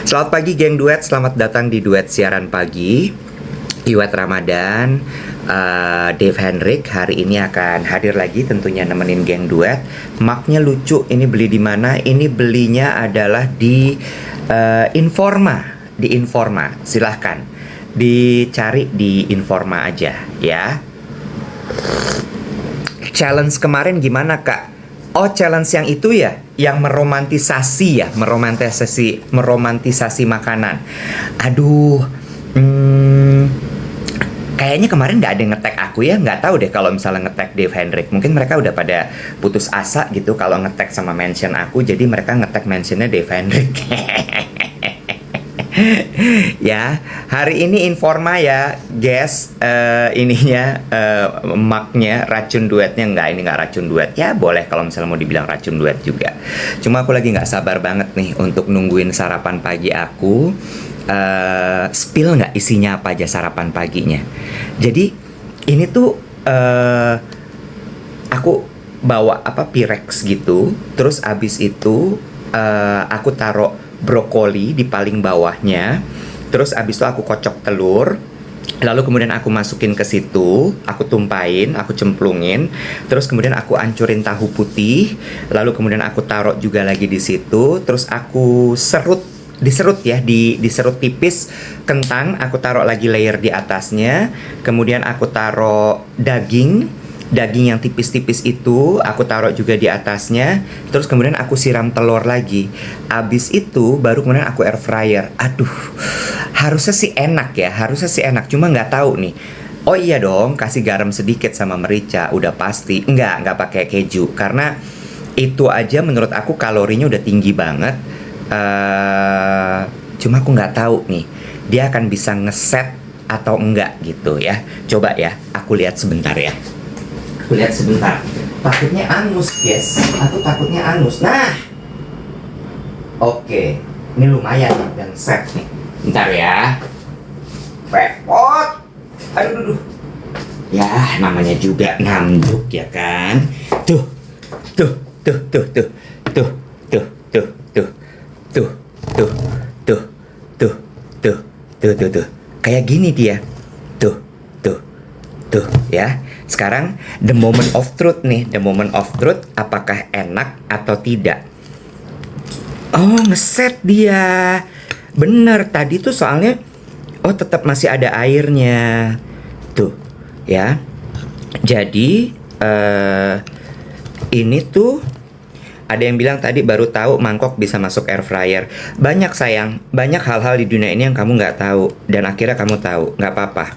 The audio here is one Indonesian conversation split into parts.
Selamat pagi geng duet, selamat datang di duet siaran pagi. Iwet Ramadan, Dave Hendrik hari ini akan hadir lagi tentunya nemenin geng duet. Maknya lucu, ini beli di mana? Ini belinya adalah di Informa, di Informa. Silahkan dicari di Informa aja ya. Challenge kemarin gimana kak? Oh, challenge yang itu ya, yang meromantisasi makanan. Aduh, kayaknya kemarin nggak ada yang nge-tag aku ya, nggak tahu deh kalau misalnya nge-tag Dave Hendrik. Mungkin mereka udah pada putus asa gitu kalau nge-tag sama mention aku, jadi mereka nge-tag mentionnya Dave Hendrik. Ya, hari ini Informa ya, guys. Maknya racun duetnya ini nggak racun duet. Ya boleh kalau misalnya mau dibilang racun duet juga. Cuma aku lagi nggak sabar banget nih untuk nungguin sarapan pagi aku. Spill nggak isinya apa aja sarapan paginya. Jadi ini tuh aku bawa Pyrex gitu. Terus abis itu aku taruh brokoli di paling bawahnya. Terus abis itu aku kocok telur. Lalu kemudian aku masukin ke situ, aku tumpahin, aku cemplungin. Terus kemudian aku ancurin tahu putih. Lalu kemudian aku taruh juga lagi di situ. Terus aku diserut tipis kentang. Aku taruh lagi layer di atasnya. Kemudian aku taruh daging yang tipis-tipis itu aku taruh juga di atasnya. Terus kemudian aku siram telur lagi. Abis itu baru kemudian aku air fryer. Aduh, harusnya sih enak. Cuma nggak tahu nih. Oh iya dong, kasih garam sedikit sama merica, udah pasti. Nggak pakai keju, karena itu aja menurut aku kalorinya udah tinggi banget. Cuma aku nggak tahu nih, dia akan bisa ngeset atau enggak gitu ya. Coba ya, aku lihat sebentar ya. Takutnya angus, guys. Aku takutnya angus. Nah, oke. Ini lumayan dan set nih. Bentar ya. Repot. Aduh. Ya, namanya juga nambuk ya kan. Tuh. Kayak gini dia. Tuh ya. Sekarang the moment of truth nih. The moment of truth, apakah enak atau tidak? Oh, ngeset dia. Bener, tadi tuh soalnya tetap masih ada airnya. Tuh, ya. Jadi ini tuh ada yang bilang tadi baru tahu mangkok bisa masuk air fryer. Banyak sayang, banyak hal-hal di dunia ini yang kamu nggak tahu dan akhirnya kamu tahu. Nggak apa-apa,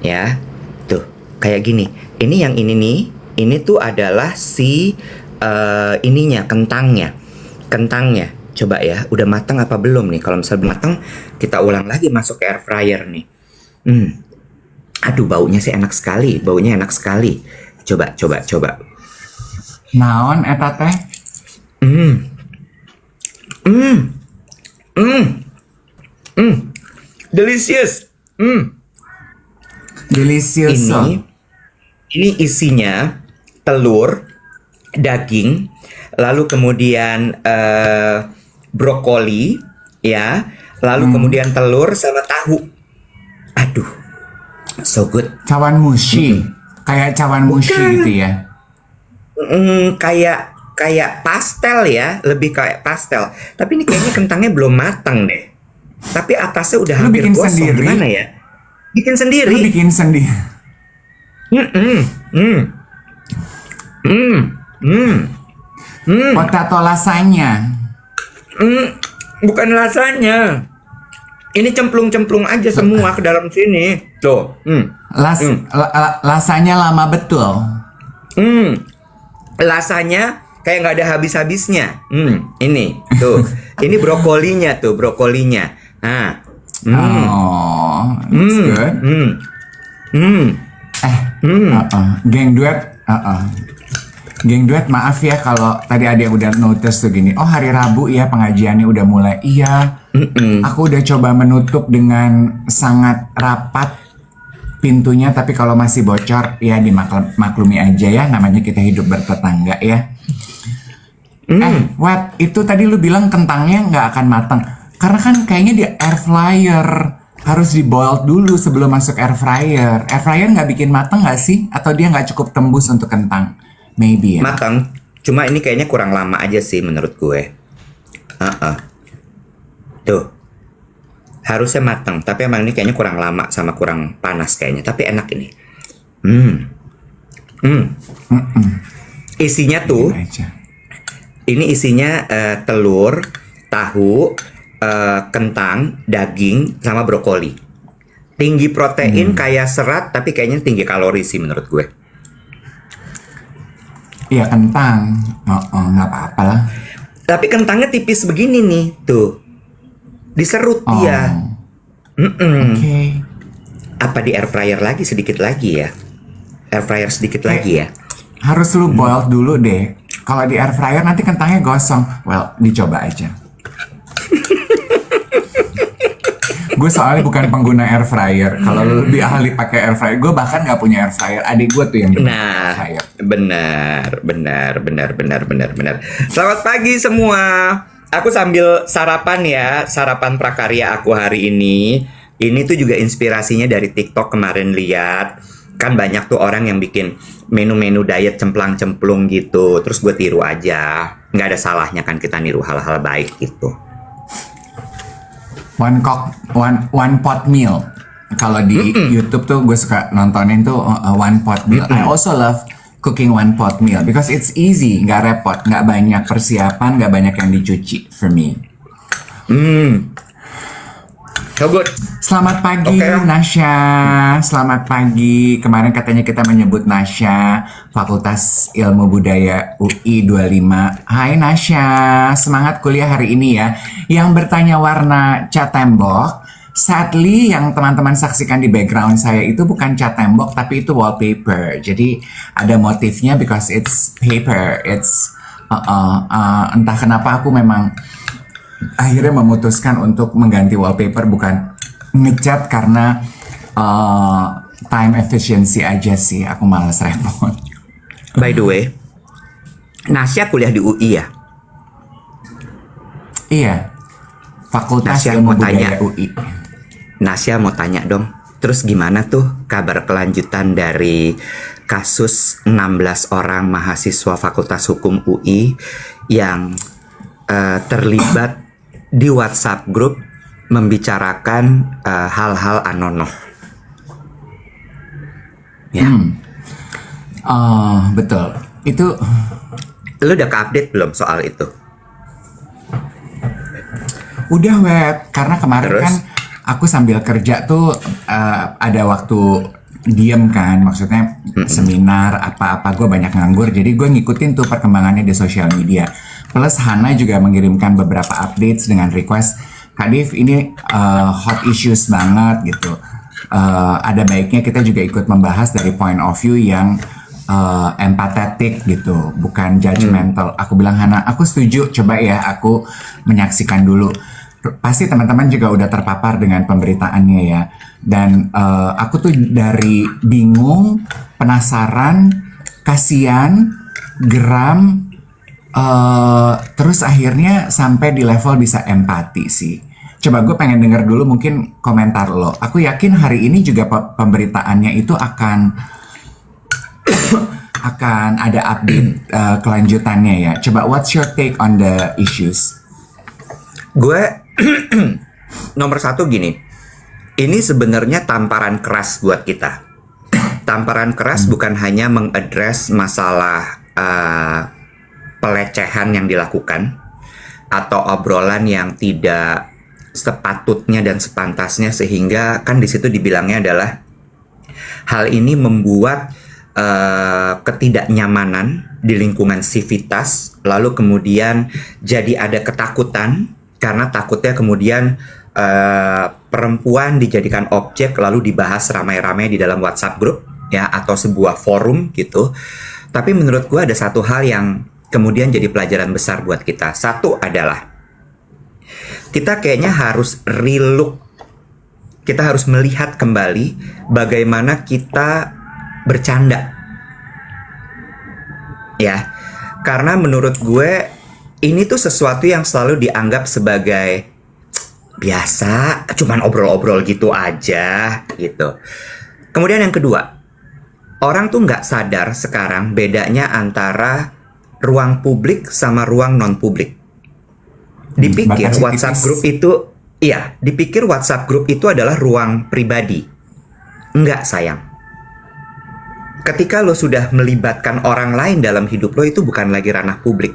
ya. Tuh, kayak gini. Ini yang ini nih. Ini tuh adalah si kentangnya. Coba ya, udah matang apa belum nih? Kalau misalnya belum matang, kita ulang lagi masuk ke air fryer nih. Aduh, baunya sih enak sekali. Coba. Naon eta teh? Delicious. Delicious. Ini isinya telur, daging, lalu kemudian brokoli, ya, lalu kemudian telur sama tahu. Aduh, so good. Cawan mushi, kayak cawan mushi gitu ya? Kayak pastel ya, lebih kayak pastel. Tapi ini kayaknya kentangnya belum matang deh. Tapi atasnya udah hampir bikin gosong. sendiri? Gimana ya? Bikin sendiri. Lu bikin sendiri? Potato lasanya? Bukan rasanya. Ini cemplung-cemplung aja semua ke dalam sini. Tuh. Lasanya lama betul. Rasanya kayak nggak ada habis-habisnya. Ini tuh. Ini brokolinya tuh, Nah. Oh, that's good. Geng duet, maaf ya kalau tadi ada yang udah notice tuh gini. Oh, hari Rabu ya pengajiannya udah mulai. Iya. Aku udah coba menutup dengan sangat rapat pintunya, tapi kalau masih bocor ya dimaklumi aja ya, namanya kita hidup bertetangga ya. Wat, itu tadi lu bilang kentangnya nggak akan matang. Karena kan kayaknya di air fryer harus di boil dulu sebelum masuk air fryer. Air fryer nggak bikin matang nggak sih? Atau dia nggak cukup tembus untuk kentang? Maybe ya. Matang. Cuma ini kayaknya kurang lama aja sih menurut gue. Tuh. Harusnya matang, tapi emang ini kayaknya kurang lama sama kurang panas kayaknya. Tapi enak ini. Isinya tuh, ini isinya telur, tahu, kentang, daging, sama brokoli. Tinggi protein, kaya serat, tapi kayaknya tinggi kalori sih menurut gue. Iya kentang, nggak apa-apa lah. Tapi kentangnya tipis begini nih, tuh. Diserut dia. Oke. Apa di air fryer lagi sedikit lagi ya? Air fryer sedikit lagi ya? Harus lu boil dulu deh. Kalau di air fryer nanti kentangnya gosong. Well, dicoba aja. Gue soalnya bukan pengguna air fryer. Kalau lu lebih ahli pakai air fryer, gue bahkan nggak punya air fryer. Adik gue tuh yang punya air fryer. Benar. Selamat pagi semua. Aku sambil sarapan ya, sarapan prakarya aku hari ini. Ini tuh juga inspirasinya dari TikTok kemarin lihat. Kan banyak tuh orang yang bikin menu-menu diet cemplang-cemplung gitu. Terus gue tiru aja. Nggak ada salahnya kan kita niru hal-hal baik gitu. One pot meal. Kalau di YouTube tuh gue suka nontonin tuh one pot meal. I also love cooking one pot meal because it's easy, nggak repot, nggak banyak persiapan, nggak banyak yang dicuci for me. So good. Selamat pagi Nasya, selamat pagi. Kemarin katanya kita menyebut Nasya, Fakultas Ilmu Budaya UI 25. Hai Nasya, semangat kuliah hari ini ya. Yang bertanya warna cat tembok, sadly yang teman-teman saksikan di background saya itu bukan cat tembok tapi itu wallpaper. Jadi ada motifnya because it's paper. It's entah kenapa aku memang akhirnya memutuskan untuk mengganti wallpaper, bukan ngecat karena time efficiency aja sih. Aku malas repot. By the way, Nasya kuliah di UI ya? Iya, Fakultas Nasya Ilmu mau tanya. Budaya UI. Nasya mau tanya dong, terus gimana tuh kabar kelanjutan dari kasus 16 orang mahasiswa Fakultas Hukum UI yang terlibat di WhatsApp grup membicarakan hal-hal anonoh? Ya. Betul. Itu Lu udah ke-update belum soal itu? udah web, karena kemarin Terus? kan aku sambil kerja tuh ada waktu diem kan, maksudnya seminar apa-apa gue banyak nganggur, jadi gue ngikutin tuh perkembangannya di sosial media. Plus Hana juga mengirimkan beberapa updates dengan request, Kak Div ini hot issues banget gitu. Ada baiknya kita juga ikut membahas dari point of view yang empathetic gitu, bukan judgmental. Aku bilang Hana, aku setuju, coba ya aku menyaksikan dulu. Pasti teman-teman juga udah terpapar dengan pemberitaannya ya. Dan aku tuh dari bingung, penasaran, kasihan, geram, terus akhirnya sampai di level bisa empati sih. Coba gue pengen denger dulu mungkin komentar lo. Aku yakin hari ini juga pemberitaannya itu akan ada update kelanjutannya ya. Coba what's your take on the issues? Gue nomor satu gini, ini sebenarnya tamparan keras buat kita. Tamparan keras bukan hanya mengadres masalah pelecehan yang dilakukan atau obrolan yang tidak sepatutnya dan sepantasnya, sehingga kan di situ dibilangnya adalah hal ini membuat ketidaknyamanan di lingkungan sivitas, lalu kemudian jadi ada ketakutan karena takutnya kemudian perempuan dijadikan objek lalu dibahas ramai-ramai di dalam WhatsApp group ya, atau sebuah forum gitu. Tapi menurut gue ada satu hal yang kemudian jadi pelajaran besar buat kita. Satu adalah kita kayaknya harus relook, kita harus melihat kembali bagaimana kita bercanda ya, karena menurut gue ini tuh sesuatu yang selalu dianggap sebagai biasa, cuman obrol-obrol gitu aja gitu. Kemudian yang kedua, orang tuh nggak sadar sekarang bedanya antara ruang publik sama ruang non publik. Dipikir batasnya WhatsApp tipis. group itu, iya, dipikir WhatsApp group itu adalah ruang pribadi. Enggak, sayang. Ketika lo sudah melibatkan orang lain dalam hidup lo, itu bukan lagi ranah publik.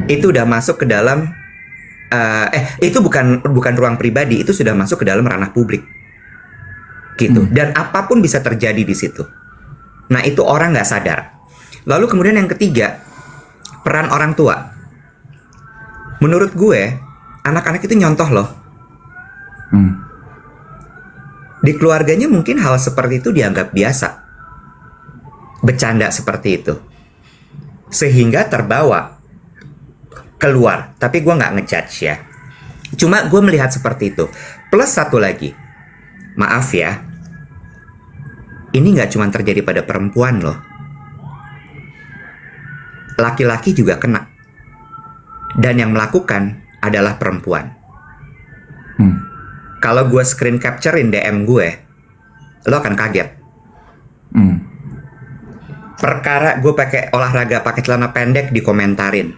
Itu udah masuk ke dalam itu bukan ruang pribadi, itu sudah masuk ke dalam ranah publik. Gitu. Dan apapun bisa terjadi di situ. Nah, itu orang nggak sadar. Lalu kemudian yang ketiga, peran orang tua. Menurut gue, anak-anak itu nyontoh loh. Di keluarganya mungkin hal seperti itu dianggap biasa. Bercanda seperti itu. Sehingga terbawa keluar. Tapi gue nggak ngejudge ya. Cuma gue melihat seperti itu. Plus satu lagi. Maaf ya. Ini nggak cuma terjadi pada perempuan loh. Laki-laki juga kena. Dan yang melakukan adalah perempuan. Kalau gue screen capturein DM gue, lo akan kaget. Perkara gue pakai olahraga pakai celana pendek dikomentarin.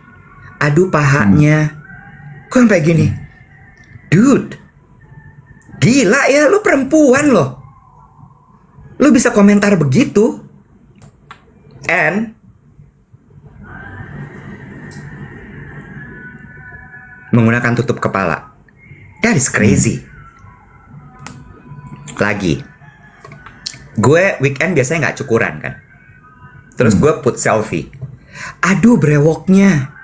Aduh pahanya. Gue sampai gini. Dude. Gila ya, lu perempuan loh. Lu bisa komentar begitu. And menggunakan tutup kepala. That is crazy. Lagi. Gue weekend biasanya nggak cukuran kan. Terus gue put selfie. Aduh brewoknya.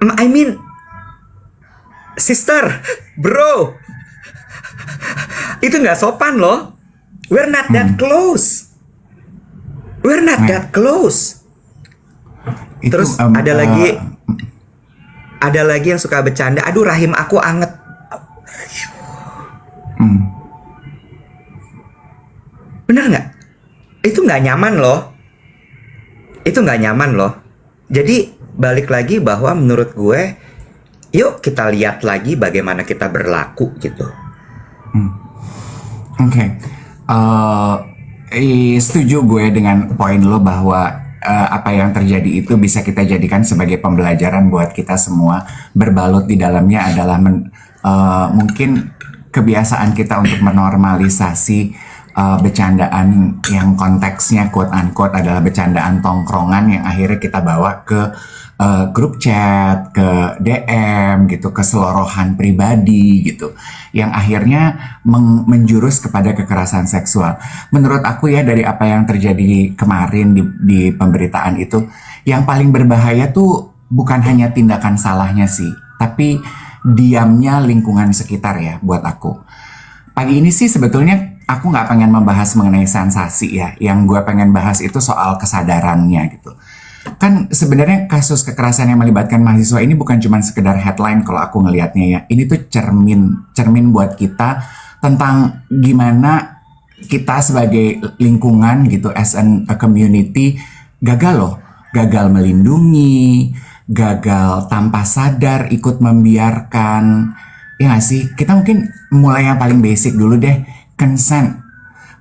I mean, sister, bro, itu nggak sopan loh. We're not that close. We're not that close. Itu, Terus ada lagi yang suka bercanda. Aduh rahim aku anget. Bener nggak? Itu nggak nyaman loh. Itu nggak nyaman loh. Jadi balik lagi bahwa menurut gue, yuk kita lihat lagi bagaimana kita berlaku gitu. Oke. Setuju gue dengan poin lo bahwa apa yang terjadi itu bisa kita jadikan sebagai pembelajaran buat kita semua. Berbalut di dalamnya adalah mungkin kebiasaan kita untuk menormalisasi bercandaan yang konteksnya quote unquote adalah bercandaan tongkrongan yang akhirnya kita bawa ke grup chat, ke DM gitu, keseluruhan pribadi gitu, yang akhirnya menjurus kepada kekerasan seksual. Menurut aku ya, dari apa yang terjadi kemarin di pemberitaan itu, yang paling berbahaya tuh bukan hanya tindakan salahnya sih, tapi diamnya lingkungan sekitar ya buat aku. Pagi ini sih sebetulnya aku nggak pengen membahas mengenai sensasi ya, yang gue pengen bahas itu soal kesadarannya gitu. Kan sebenarnya kasus kekerasan yang melibatkan mahasiswa ini bukan cuma sekedar headline kalau aku ngelihatnya ya. Ini tuh cermin buat kita tentang gimana kita sebagai lingkungan gitu, as a community, gagal melindungi, gagal tanpa sadar ikut membiarkan. Ya nggak sih? Kita mungkin mulai yang paling basic dulu deh, consent.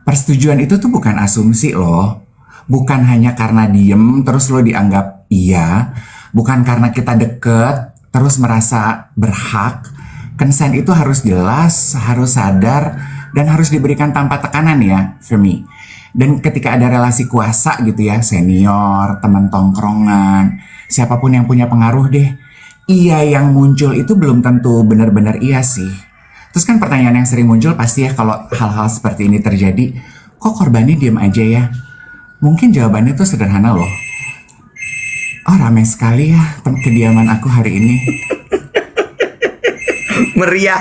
Persetujuan itu tuh bukan asumsi loh. Bukan hanya karena diem terus lo dianggap iya. Bukan karena kita deket terus merasa berhak. Consent itu harus jelas, harus sadar, dan harus diberikan tanpa tekanan ya, for me. Dan ketika ada relasi kuasa gitu ya, senior, teman tongkrongan, siapapun yang punya pengaruh deh, iya yang muncul itu belum tentu benar-benar iya sih. Terus kan pertanyaan yang sering muncul pasti ya kalau hal-hal seperti ini terjadi, kok korbannya diem aja ya? Mungkin jawabannya tuh sederhana loh. Oh ramai sekali ya kediaman aku hari ini. Meriah.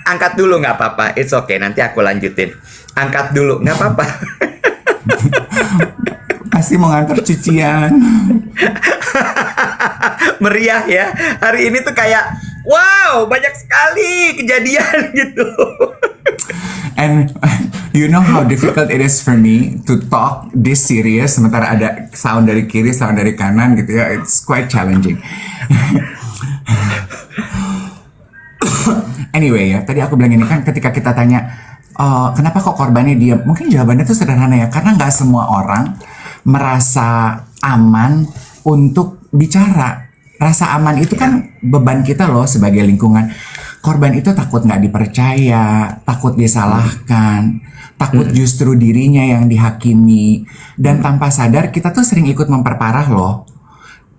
Angkat dulu nggak apa-apa. It's okay, nanti aku lanjutin. Angkat dulu, nggak apa-apa. Pasti mau ngantar cucian. Meriah ya. Hari ini tuh kayak, wow, banyak sekali kejadian gitu. And You know how difficult it is for me to talk this serious sementara ada sound dari kiri, sound dari kanan gitu ya. It's quite challenging. Anyway ya, tadi aku bilang ini kan ketika kita tanya kenapa kok korbannya diam? Mungkin jawabannya tuh sederhana ya, karena nggak semua orang merasa aman untuk bicara. Rasa aman itu kan beban kita loh sebagai lingkungan. Korban itu takut nggak dipercaya, takut disalahkan, takut justru dirinya yang dihakimi. Dan tanpa sadar kita tuh sering ikut memperparah loh.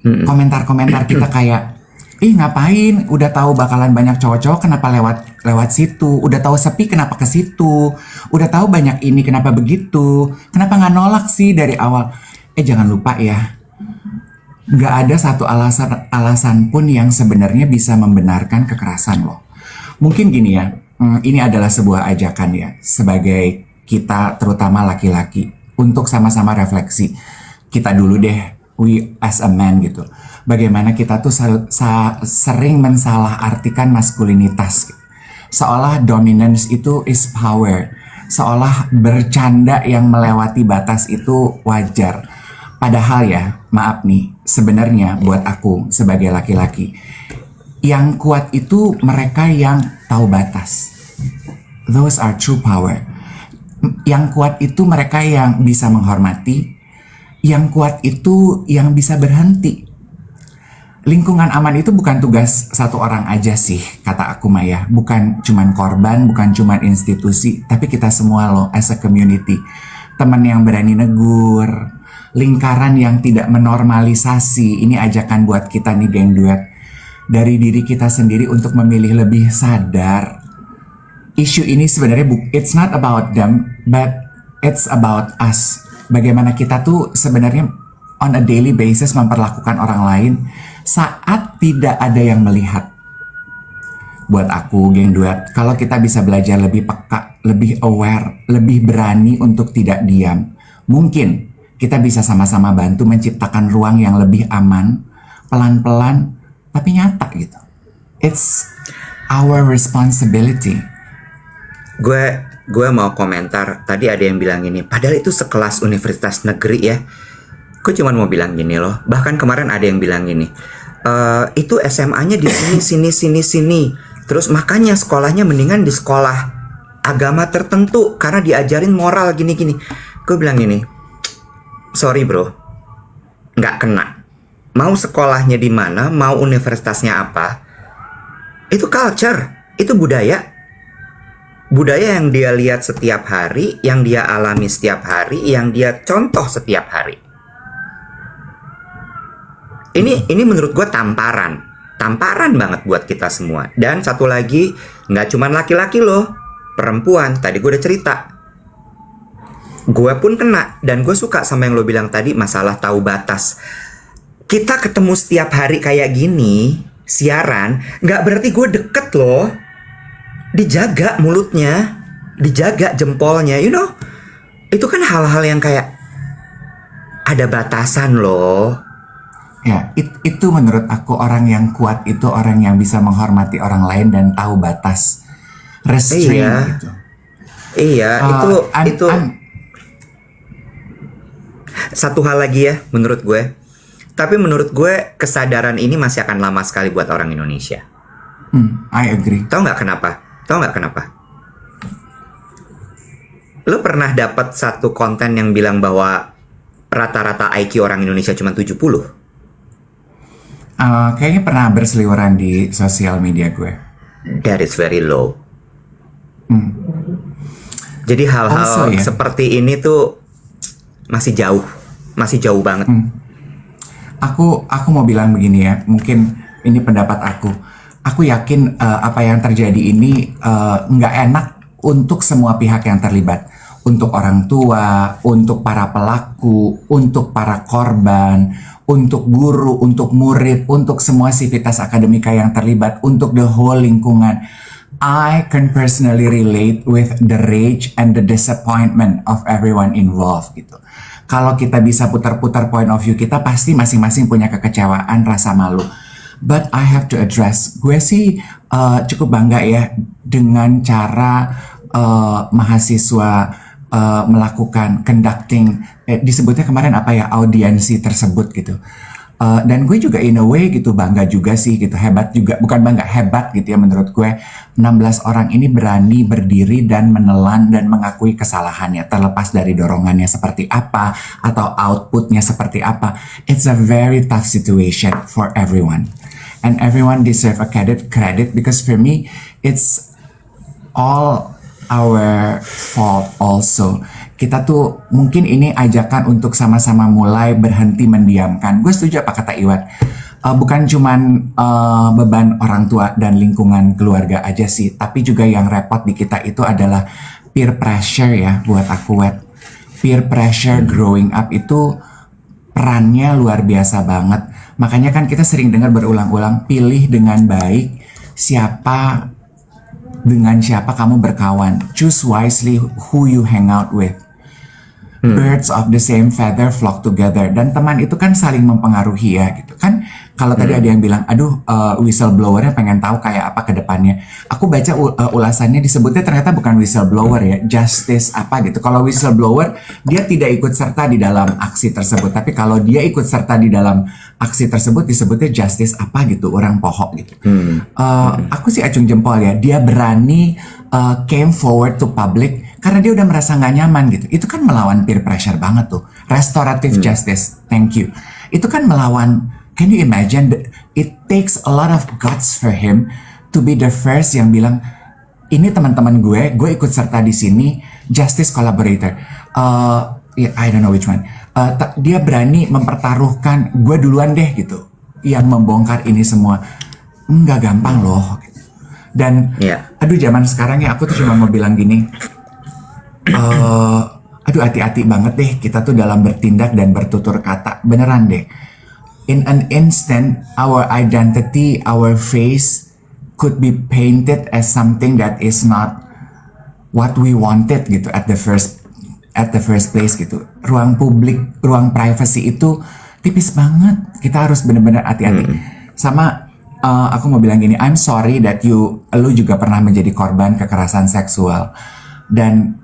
Komentar-komentar kita kayak, ih ngapain, udah tahu bakalan banyak cowok-cowok kenapa lewat situ, udah tahu sepi kenapa ke situ, udah tahu banyak ini kenapa begitu, kenapa nggak nolak sih dari awal. Jangan lupa ya, nggak ada satu alasan pun yang sebenarnya bisa membenarkan kekerasan loh. Mungkin gini ya, ini adalah sebuah ajakan ya, sebagai kita terutama laki-laki, untuk sama-sama refleksi. Kita dulu deh, we as a man gitu. Bagaimana kita tuh sering mensalah-artikan maskulinitas. Seolah dominance itu is power. Seolah bercanda yang melewati batas itu wajar. Padahal ya, maaf nih, sebenarnya buat aku sebagai laki-laki, yang kuat itu mereka yang tahu batas. Those are true power. Yang kuat itu mereka yang bisa menghormati. Yang kuat itu yang bisa berhenti. Lingkungan aman itu bukan tugas satu orang aja sih, kata aku Maya. Bukan cuman korban, bukan cuman institusi, tapi kita semua loh as a community. Teman yang berani negur, lingkaran yang tidak menormalisasi. Ini ajakan buat kita nih geng duet. Dari diri kita sendiri untuk memilih lebih sadar. Isu ini sebenarnya it's not about them, but it's about us. Bagaimana kita tuh sebenarnya on a daily basis memperlakukan orang lain saat tidak ada yang melihat. Buat aku, geng duet, kalau kita bisa belajar lebih peka, lebih aware, lebih berani untuk tidak diam, mungkin kita bisa sama-sama bantu menciptakan ruang yang lebih aman, pelan-pelan, tapi nyata gitu. It's our responsibility. Gue mau komentar, tadi ada yang bilang gini, padahal itu sekelas universitas negeri ya. Gue cuma mau bilang gini loh, bahkan kemarin ada yang bilang gini, itu SMA-nya di sini. Terus makanya sekolahnya mendingan di sekolah agama tertentu karena diajarin moral gini. Gue bilang gini, sorry bro, nggak kena. Mau sekolahnya di mana, mau universitasnya apa, itu culture, itu budaya. Budaya yang dia lihat setiap hari, yang dia alami setiap hari, yang dia contoh setiap hari. Ini menurut gue tamparan banget buat kita semua. Dan satu lagi, nggak cuma laki-laki loh, perempuan. Tadi gue udah cerita, gue pun kena. Dan gue suka sama yang lo bilang tadi, masalah tahu batas. Kita ketemu setiap hari kayak gini, siaran, nggak berarti gue deket loh. Dijaga mulutnya, dijaga jempolnya, you know. Itu kan hal-hal yang kayak ada batasan loh. Ya, itu menurut aku orang yang kuat itu orang yang bisa menghormati orang lain dan tahu batas. Restrain gitu. Iya, itu satu hal lagi ya menurut gue. Tapi menurut gue kesadaran ini masih akan lama sekali buat orang Indonesia. I agree. Tahu nggak kenapa? Lo pernah dapat satu konten yang bilang bahwa rata-rata IQ orang Indonesia cuma 70? Kayaknya pernah berseliweran di sosial media gue. That is very low. Jadi hal-hal seperti ini tuh masih jauh banget. Aku mau bilang begini ya, mungkin ini pendapat aku. Aku yakin apa yang terjadi ini nggak enak untuk semua pihak yang terlibat. Untuk orang tua, untuk para pelaku, untuk para korban, untuk guru, untuk murid, untuk semua sivitas akademika yang terlibat, untuk the whole lingkungan. I can personally relate with the rage and the disappointment of everyone involved gitu. Kalau kita bisa putar-putar point of view kita, pasti masing-masing punya kekecewaan, rasa malu. But I have to address, gue sih cukup bangga ya dengan cara mahasiswa melakukan conducting, disebutnya kemarin apa ya, audiensi tersebut gitu. Dan gue juga in a way gitu bangga juga sih gitu, hebat juga, bukan bangga, hebat gitu ya menurut gue. 16 orang ini berani berdiri dan menelan dan mengakui kesalahannya, terlepas dari dorongannya seperti apa atau outputnya seperti apa. It's a very tough situation for everyone, and everyone deserve a credit because for me it's all our fault also. Kita tuh mungkin ini ajakan untuk sama-sama mulai berhenti mendiamkan. Gue setuju apa kata Iwan. Bukan cuman beban orang tua dan lingkungan keluarga aja sih, tapi juga yang repot di kita itu adalah peer pressure ya buat aku, Wet. Peer pressure growing up itu perannya luar biasa banget. Makanya kan kita sering dengar berulang-ulang, pilih dengan baik dengan siapa kamu berkawan. Choose wisely who you hang out with. Birds of the same feather flock together. Dan teman itu kan saling mempengaruhi ya gitu kan. Kalau tadi ada yang bilang, aduh whistleblowernya pengen tahu kayak apa ke depannya. Aku baca ulasannya disebutnya ternyata bukan whistleblower ya, justice apa gitu. Kalau whistleblower dia tidak ikut serta di dalam aksi tersebut. Tapi kalau dia ikut serta di dalam aksi tersebut disebutnya justice apa gitu, orang pohok gitu. Aku sih acung jempol ya, dia berani came forward to public karena dia udah merasa nggak nyaman gitu. Itu kan melawan peer pressure banget tuh. Restorative justice, thank you. Itu kan melawan, can you imagine, it takes a lot of guts for him to be the first yang bilang, ini teman-teman gue ikut serta di sini, justice collaborator. I don't know which one. Dia berani mempertaruhkan, gue duluan deh gitu, yang membongkar ini semua. Nggak gampang loh. Dan aduh zaman sekarang ya aku tuh cuma mau bilang gini, aduh hati-hati banget deh kita tuh dalam bertindak dan bertutur kata, beneran deh. In an instant our identity, our face could be painted as something that is not what we wanted gitu at the first place gitu. Ruang publik, ruang privacy itu tipis banget. Kita harus benar-benar hati-hati. Sama aku mau bilang gini, I'm sorry that lu juga pernah menjadi korban kekerasan seksual. Dan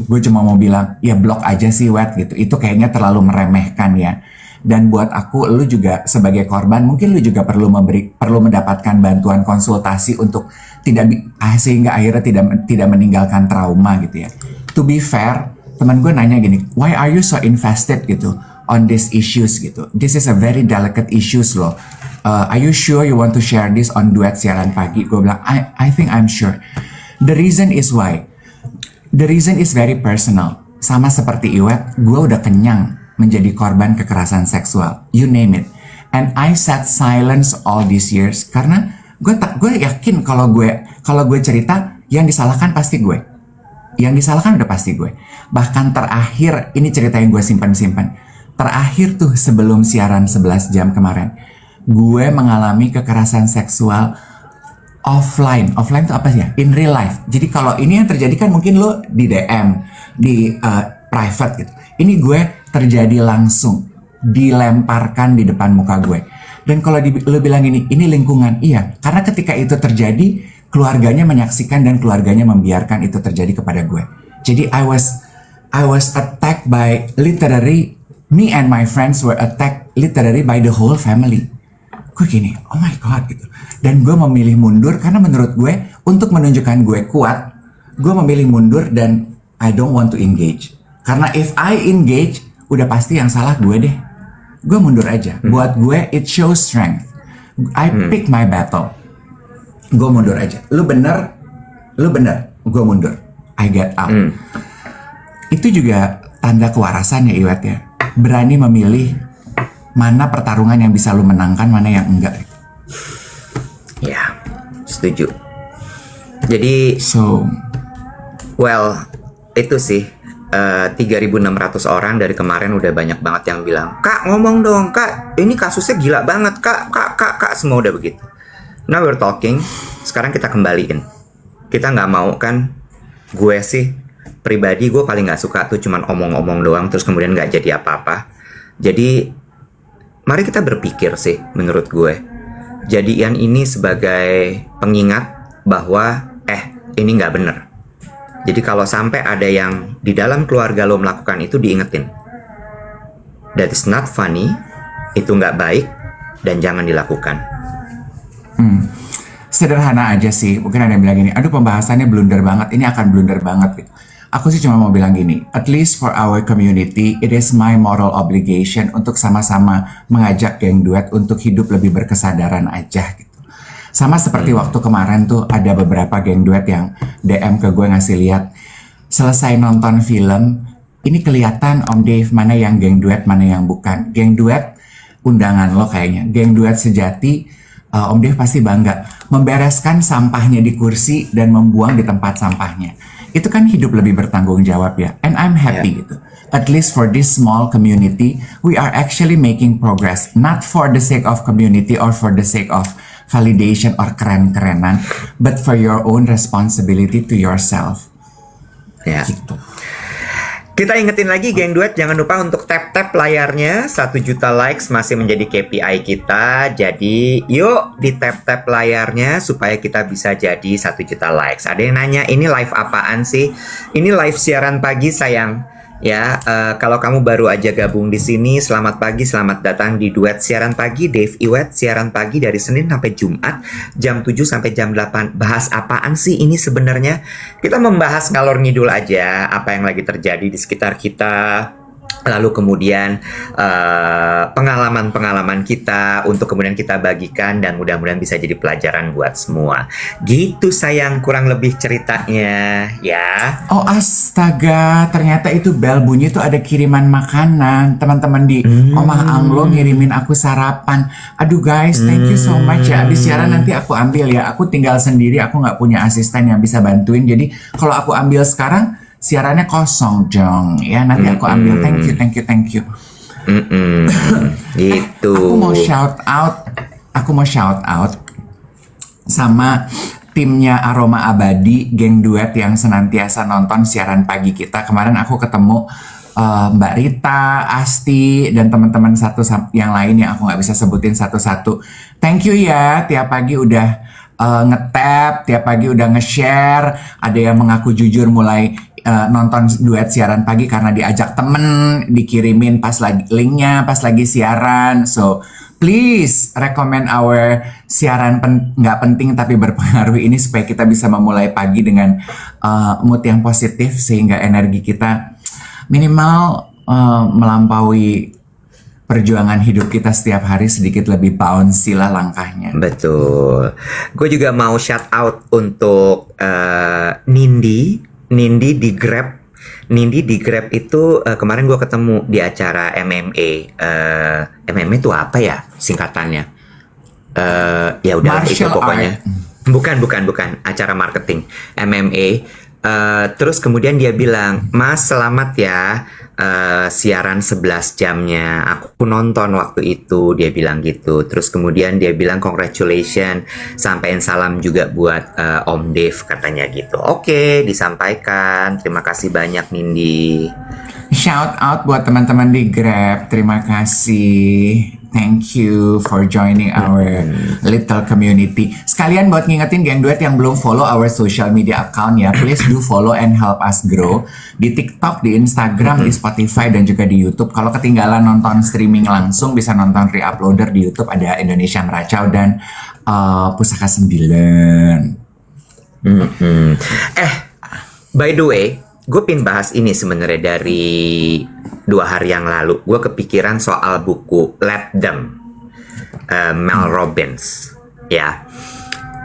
gue cuma mau bilang, ya blok aja sih Wet gitu. Itu kayaknya terlalu meremehkan ya. Dan buat aku, lu juga sebagai korban, mungkin lu juga perlu mendapatkan bantuan konsultasi untuk sehingga akhirnya tidak meninggalkan trauma gitu ya. To be fair, teman gue nanya gini, why are you so invested gitu on these issues gitu? This is a very delicate issues loh. Are you sure you want to share this on Duet Siaran Pagi? Gue bilang, I think I'm sure. The reason is why. The reason is very personal. Sama seperti Iwet, gue udah kenyang menjadi korban kekerasan seksual. You name it. And I sat silence all these years karena gue yakin kalau gue cerita, yang disalahkan pasti gue. Yang disalahkan udah pasti gue. Bahkan terakhir, ini cerita yang gue simpan. Terakhir tuh sebelum siaran 11 jam kemarin, gue mengalami kekerasan seksual offline. Offline itu apa sih ya? In real life. Jadi kalau ini yang terjadi kan mungkin lo di DM, di private gitu. Ini gue terjadi langsung, dilemparkan di depan muka gue. Dan kalau lo bilang ini lingkungan, iya. Karena ketika itu terjadi, keluarganya menyaksikan dan keluarganya membiarkan itu terjadi kepada gue. Jadi I was attacked by literally, me and my friends were attacked literally by the whole family. Gue gini, oh my god gitu. Dan gue memilih mundur karena menurut gue untuk menunjukkan gue kuat, gue memilih mundur dan I don't want to engage. Karena if I engage, udah pasti yang salah gue deh. Gue mundur aja. Buat gue it shows strength. I pick my battle. Gue mundur aja. Lu bener, gue mundur. I get out. Itu juga tanda kewarasan ya Iwet ya. Berani memilih mana pertarungan yang bisa lu menangkan, mana yang enggak. Ya, setuju. Jadi, itu sih 3.600 orang dari kemarin udah banyak banget yang bilang, Kak ngomong dong, Kak ini kasusnya gila banget, Kak, semua udah begitu. Now we're talking, sekarang kita kembaliin. Kita nggak mau kan, gue sih pribadi gue paling nggak suka tuh cuman omong-omong doang terus kemudian nggak jadi apa-apa. Jadi mari kita berpikir sih, menurut gue. Jadian ini sebagai pengingat bahwa ini nggak bener. Jadi kalau sampai ada yang di dalam keluarga lo melakukan itu, diingetin. That is not funny, itu nggak baik, dan jangan dilakukan. Sederhana aja sih. Mungkin ada yang bilang gini, aduh pembahasannya blunder banget, ini akan blunder banget gitu. Aku sih cuma mau bilang gini, at least for our community, it is my moral obligation untuk sama-sama mengajak geng duet untuk hidup lebih berkesadaran aja gitu. Sama seperti waktu kemarin tuh ada beberapa geng duet yang DM ke gue ngasih lihat, selesai nonton film, ini kelihatan Om Dave mana yang geng duet, mana yang bukan. Geng duet undangan lo kayaknya, geng duet sejati, Om Dave pasti bangga membereskan sampahnya di kursi dan membuang di tempat sampahnya. Itu kan hidup lebih bertanggung jawab ya. And I'm happy gitu. At least for this small community, we are actually making progress. Not for the sake of community or for the sake of validation or keren-kerenan, but for your own responsibility to yourself. Ya. Gitu. Kita ingetin lagi geng duet, jangan lupa untuk tap-tap layarnya. 1 juta likes masih menjadi KPI kita. Jadi yuk di tap-tap layarnya supaya kita bisa jadi 1 juta likes. Ada yang nanya, ini live apaan sih? Ini live siaran pagi sayang. Ya, kalau kamu baru aja gabung di sini, selamat pagi, selamat datang di Duet Siaran Pagi, Dave Iwet, siaran pagi dari Senin sampai Jumat, jam 7 sampai jam 8. Bahas apaan sih ini sebenarnya? Kita membahas ngalor ngidul aja, apa yang lagi terjadi di sekitar kita. Lalu kemudian pengalaman-pengalaman kita untuk kemudian kita bagikan dan mudah-mudahan bisa jadi pelajaran buat semua. Gitu sayang, kurang lebih ceritanya ya. Oh astaga, ternyata itu bel bunyi tuh ada kiriman makanan. Teman-teman di Omah Anglo ngirimin aku sarapan. Aduh guys, thank you so much ya. Abis siaran nanti aku ambil ya. Aku tinggal sendiri, aku nggak punya asisten yang bisa bantuin. Jadi kalau aku ambil sekarang, siarannya kosong dong. Ya nanti aku ambil. Thank you. Gitu. Aku mau shout out sama timnya Aroma Abadi, geng duet yang senantiasa nonton siaran pagi kita. Kemarin aku ketemu Mbak Rita, Asti, dan teman-teman satu yang lain yang aku nggak bisa sebutin satu-satu. Thank you ya, tiap pagi udah nge-tap, tiap pagi udah nge-share. Ada yang mengaku jujur mulai nonton duet siaran pagi karena diajak temen, dikirimin pas lagi linknya pas lagi siaran. So please recommend our siaran nggak penting tapi berpengaruh ini supaya kita bisa memulai pagi dengan mood yang positif sehingga energi kita minimal melampaui perjuangan hidup kita setiap hari sedikit lebih bouncy lah langkahnya. Betul. Gue juga mau shout out untuk Nindi di Grab. Nindi di Grab itu kemarin gue ketemu di acara MMA. MMA itu apa ya singkatannya? Ya udah itu pokoknya. Bukan acara marketing MMA. Terus kemudian dia bilang, Mas selamat ya, siaran 11 jamnya aku nonton waktu itu, dia bilang gitu. Terus kemudian dia bilang congratulations, sampaikan salam juga buat Om Dave katanya gitu. Oke, disampaikan, terima kasih banyak Nindi. Shout out buat teman-teman di Grab, terima kasih. Thank you for joining our little community. Sekalian buat ngingetin geng duet yang belum follow our social media account ya, please do follow and help us grow di TikTok, di Instagram, di Spotify dan juga di YouTube. Kalau ketinggalan nonton streaming langsung bisa nonton re-uploader di YouTube, ada Indonesia Meracau dan Pusaka 9. By the way, gue pin bahas ini sebenarnya dari 2 hari yang lalu. Gue kepikiran soal buku Let Them, Mel Robbins. Ya,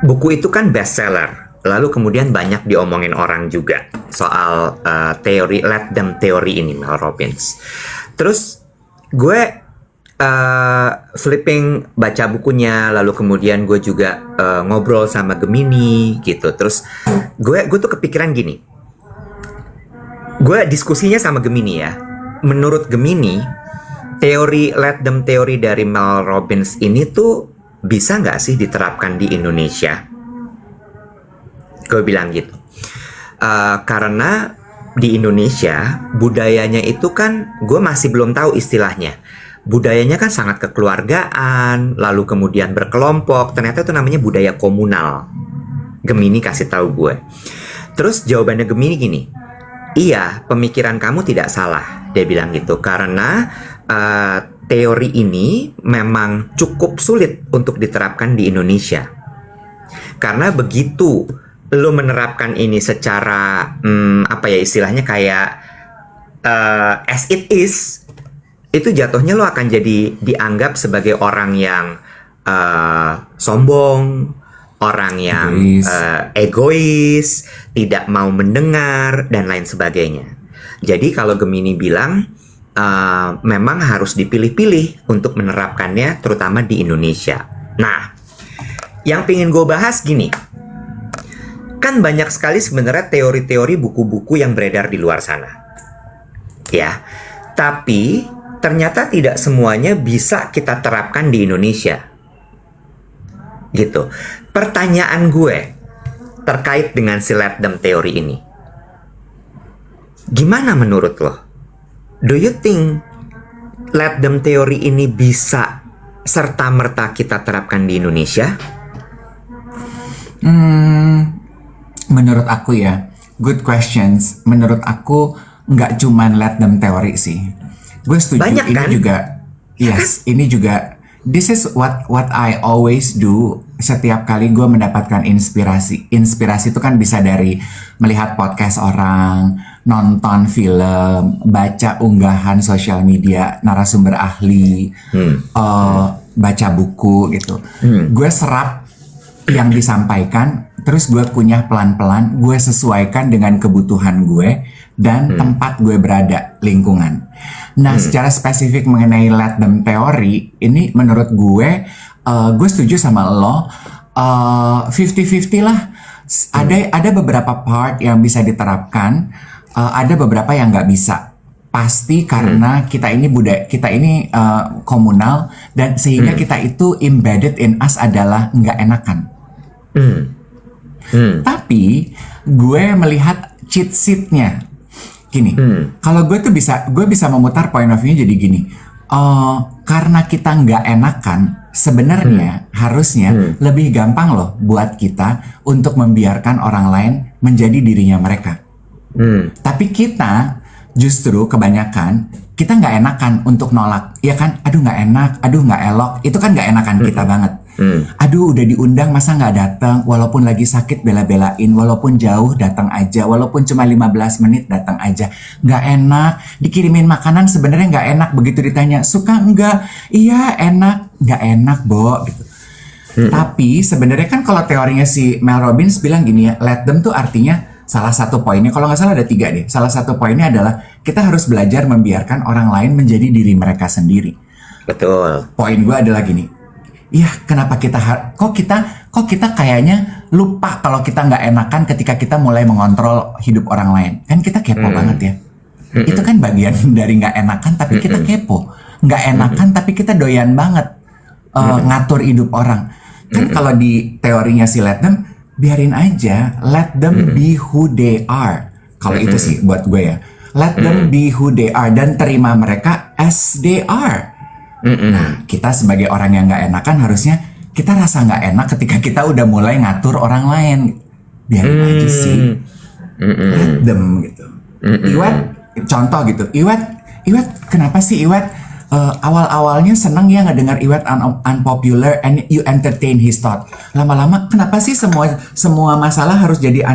buku itu kan bestseller. Lalu kemudian banyak diomongin orang juga soal teori Let Them teori ini Mel Robbins. Terus gue flipping baca bukunya, lalu kemudian gue juga ngobrol sama Gemini gitu. Terus gue tuh kepikiran gini. Gue diskusinya sama Gemini ya. Menurut Gemini, teori Let Them teori dari Mel Robbins ini tuh bisa nggak sih diterapkan di Indonesia? Gue bilang gitu. Karena di Indonesia budayanya itu kan gue masih belum tahu istilahnya. Budayanya kan sangat kekeluargaan, lalu kemudian berkelompok. Ternyata itu namanya budaya komunal. Gemini kasih tahu gue. Terus jawabannya Gemini gini, iya, pemikiran kamu tidak salah. Dia bilang gitu, karena teori ini memang cukup sulit untuk diterapkan di Indonesia. Karena begitu lo menerapkan ini secara, apa ya istilahnya kayak as it is, itu jatuhnya lo akan jadi dianggap sebagai orang yang sombong, orang yang egois, tidak mau mendengar, dan lain sebagainya. Jadi kalau Gemini bilang, memang harus dipilih-pilih untuk menerapkannya, terutama di Indonesia. Nah, yang pengen gue bahas gini, kan banyak sekali sebenarnya teori-teori buku-buku yang beredar di luar sana, ya. Tapi ternyata tidak semuanya bisa kita terapkan di Indonesia, gitu. Pertanyaan gue terkait dengan si let them teori ini, gimana menurut lo? Do you think let them teori ini bisa serta-merta kita terapkan di Indonesia? Menurut aku ya, good questions. Menurut aku nggak cuman let them teori sih. Gue setuju. Banyak, ini kan? juga, yes, ini juga. This is what I always do. Setiap kali gue mendapatkan inspirasi. Inspirasi itu kan bisa dari melihat podcast orang, nonton film, baca unggahan sosial media, narasumber ahli, baca buku gitu. Gue serap yang disampaikan, terus gue kunyah pelan-pelan, gue sesuaikan dengan kebutuhan gue dan tempat gue berada, lingkungan. Nah, secara spesifik mengenai let them teori, ini menurut gue setuju sama lo, 50-50 lah. Ada beberapa part yang bisa diterapkan, ada beberapa yang nggak bisa. Pasti karena kita ini komunal, dan sehingga kita itu embedded in us adalah nggak enakan. Tapi gue melihat cheat sheet-nya gini. Kalau gue bisa memutar point of view jadi gini. Karena kita nggak enakan, sebenarnya harusnya lebih gampang loh buat kita untuk membiarkan orang lain menjadi dirinya mereka. Tapi kita justru kebanyakan kita nggak enakan untuk nolak, ya kan? Aduh nggak enak, aduh nggak elok, itu kan nggak enakan kita banget. Aduh udah diundang masa nggak datang, walaupun lagi sakit bela-belain, walaupun jauh datang aja, walaupun cuma 15 menit datang aja. Nggak enak, dikirimin makanan sebenarnya nggak enak, begitu ditanya suka nggak? Iya enak, nggak enak Bo gitu. Tapi sebenarnya kan kalau teorinya si Mel Robbins bilang gini ya, let them tuh artinya salah satu poinnya, kalau nggak salah ada 3 deh. Salah satu poinnya adalah kita harus belajar membiarkan orang lain menjadi diri mereka sendiri. Betul. Poin gue adalah gini, iya kenapa kok kita kayaknya lupa kalau kita nggak enakan ketika kita mulai mengontrol hidup orang lain. Kan kita kepo banget ya. Itu kan bagian dari nggak enakan, tapi kita kepo. Nggak enakan tapi kita doyan banget ngatur hidup orang. Kan kalau di teorinya si let them, biarin aja, let them be who they are. Kalau itu sih buat gue ya, let them be who they are dan terima mereka as they are. Nah, kita sebagai orang yang nggak enakan harusnya kita rasa nggak enak ketika kita udah mulai ngatur orang lain. Biarin aja sih, let them gitu. Iwet, contoh gitu. Iwet, kenapa sih Iwet? Awal-awalnya seneng ya ngedengar Iwet unpopular and you entertain his thought. Lama-lama kenapa sih semua masalah harus jadi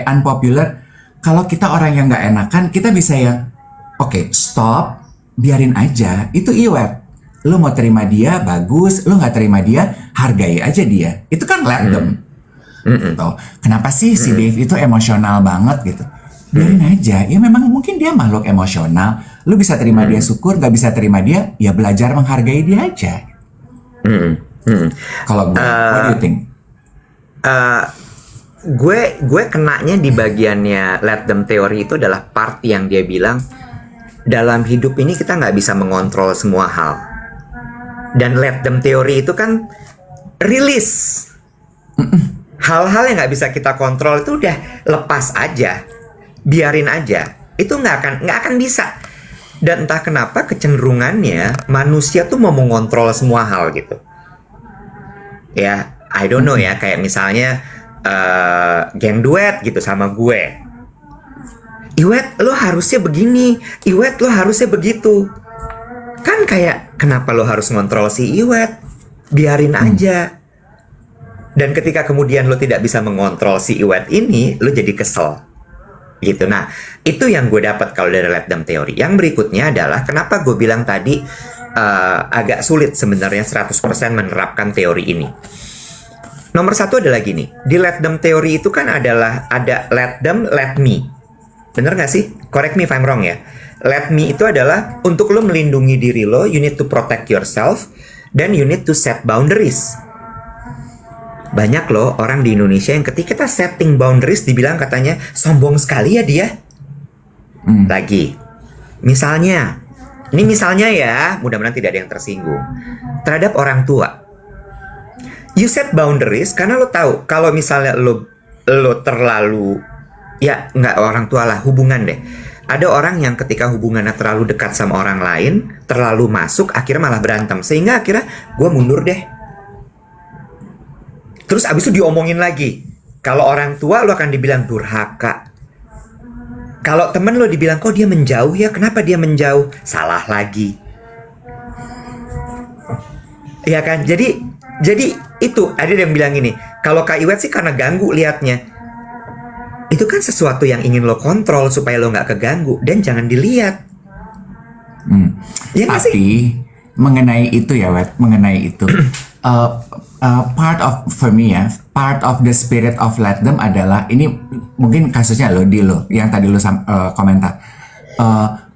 unpopular? Kalau kita orang yang nggak enakan, kita bisa ya, oke, stop, biarin aja. Itu Iwet. Lu mau terima dia bagus, lu nggak terima dia hargai aja dia. Itu kan let them. Gitu. Kenapa sih si Dave itu emosional banget gitu? Biarin aja, ya memang mungkin dia makhluk emosional. Lu bisa terima dia syukur, gak bisa terima dia, ya belajar menghargai dia aja. Kalau gue, what do you think? Gue kenanya di bagiannya let them teori itu adalah part yang dia bilang, dalam hidup ini kita nggak bisa mengontrol semua hal. Dan let them teori itu kan rilis. Hal-hal yang nggak bisa kita kontrol itu udah lepas aja. Biarin aja, itu nggak akan bisa. Dan entah kenapa kecenderungannya manusia tuh mau mengontrol semua hal gitu. Ya, I don't know ya, kayak misalnya geng duet gitu sama gue. Iwet, lo harusnya begini. Iwet, lo harusnya begitu. Kan kayak, kenapa lo harus ngontrol si Iwet? Biarin aja. Dan ketika kemudian lo tidak bisa mengontrol si Iwet ini, lo jadi kesel. Gitu. Nah, itu yang gue dapat kalau dari Let Them Theory. Yang berikutnya adalah, kenapa gue bilang tadi agak sulit sebenarnya 100% menerapkan teori ini. Nomor satu adalah gini, di Let Them Theory itu kan adalah ada Let Them, Let Me. Bener gak sih? Correct me if I'm wrong ya. Let Me itu adalah untuk lo melindungi diri lo, you need to protect yourself, dan you need to set boundaries. Banyak loh orang di Indonesia yang ketika kita setting boundaries dibilang katanya sombong sekali ya dia. Lagi, misalnya, ini misalnya ya, mudah-mudahan tidak ada yang tersinggung, terhadap orang tua. You set boundaries karena lo tahu kalau misalnya lo terlalu, ya nggak orang tua lah, hubungan deh. Ada orang yang ketika hubungannya terlalu dekat sama orang lain, terlalu masuk, akhirnya malah berantem. Sehingga akhirnya gue mundur deh. Terus abis itu diomongin lagi. Kalau orang tua lo akan dibilang durhaka. Kalau temen lo dibilang kok dia menjauh ya, kenapa dia menjauh? Salah lagi. Ya kan, jadi itu ada yang bilang gini, kalau Kak Iwet sih karena ganggu liatnya. Itu kan sesuatu yang ingin lo kontrol supaya lo nggak keganggu dan jangan dilihat. Ya, tapi mengenai itu ya, Wet, mengenai itu, for me ya, part of the spirit of Let Them adalah ini mungkin kasusnya lo yang tadi lo komentar.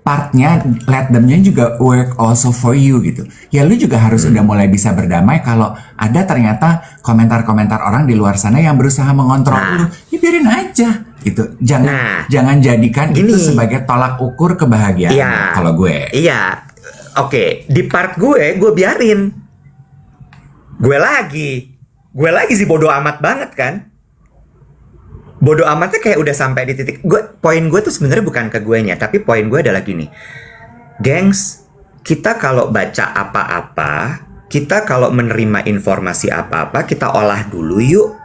Partnya Let Them-nya juga work also for you gitu. Ya lu juga harus udah mulai bisa berdamai kalau ada ternyata komentar-komentar orang di luar sana yang berusaha mengontrol lu. Ya biarin aja gitu. Jangan jadikan itu sebagai tolak ukur kebahagiaan kalau gue. Iya. Oke, di part gue biarin. Gue lagi sih bodoh amat banget kan. Bodoh amatnya kayak udah sampai di titik poin gue tuh sebenarnya bukan ke guenya, tapi poin gue adalah gini, gengs, kita kalau baca apa-apa, kita kalau menerima informasi apa-apa, kita olah dulu yuk.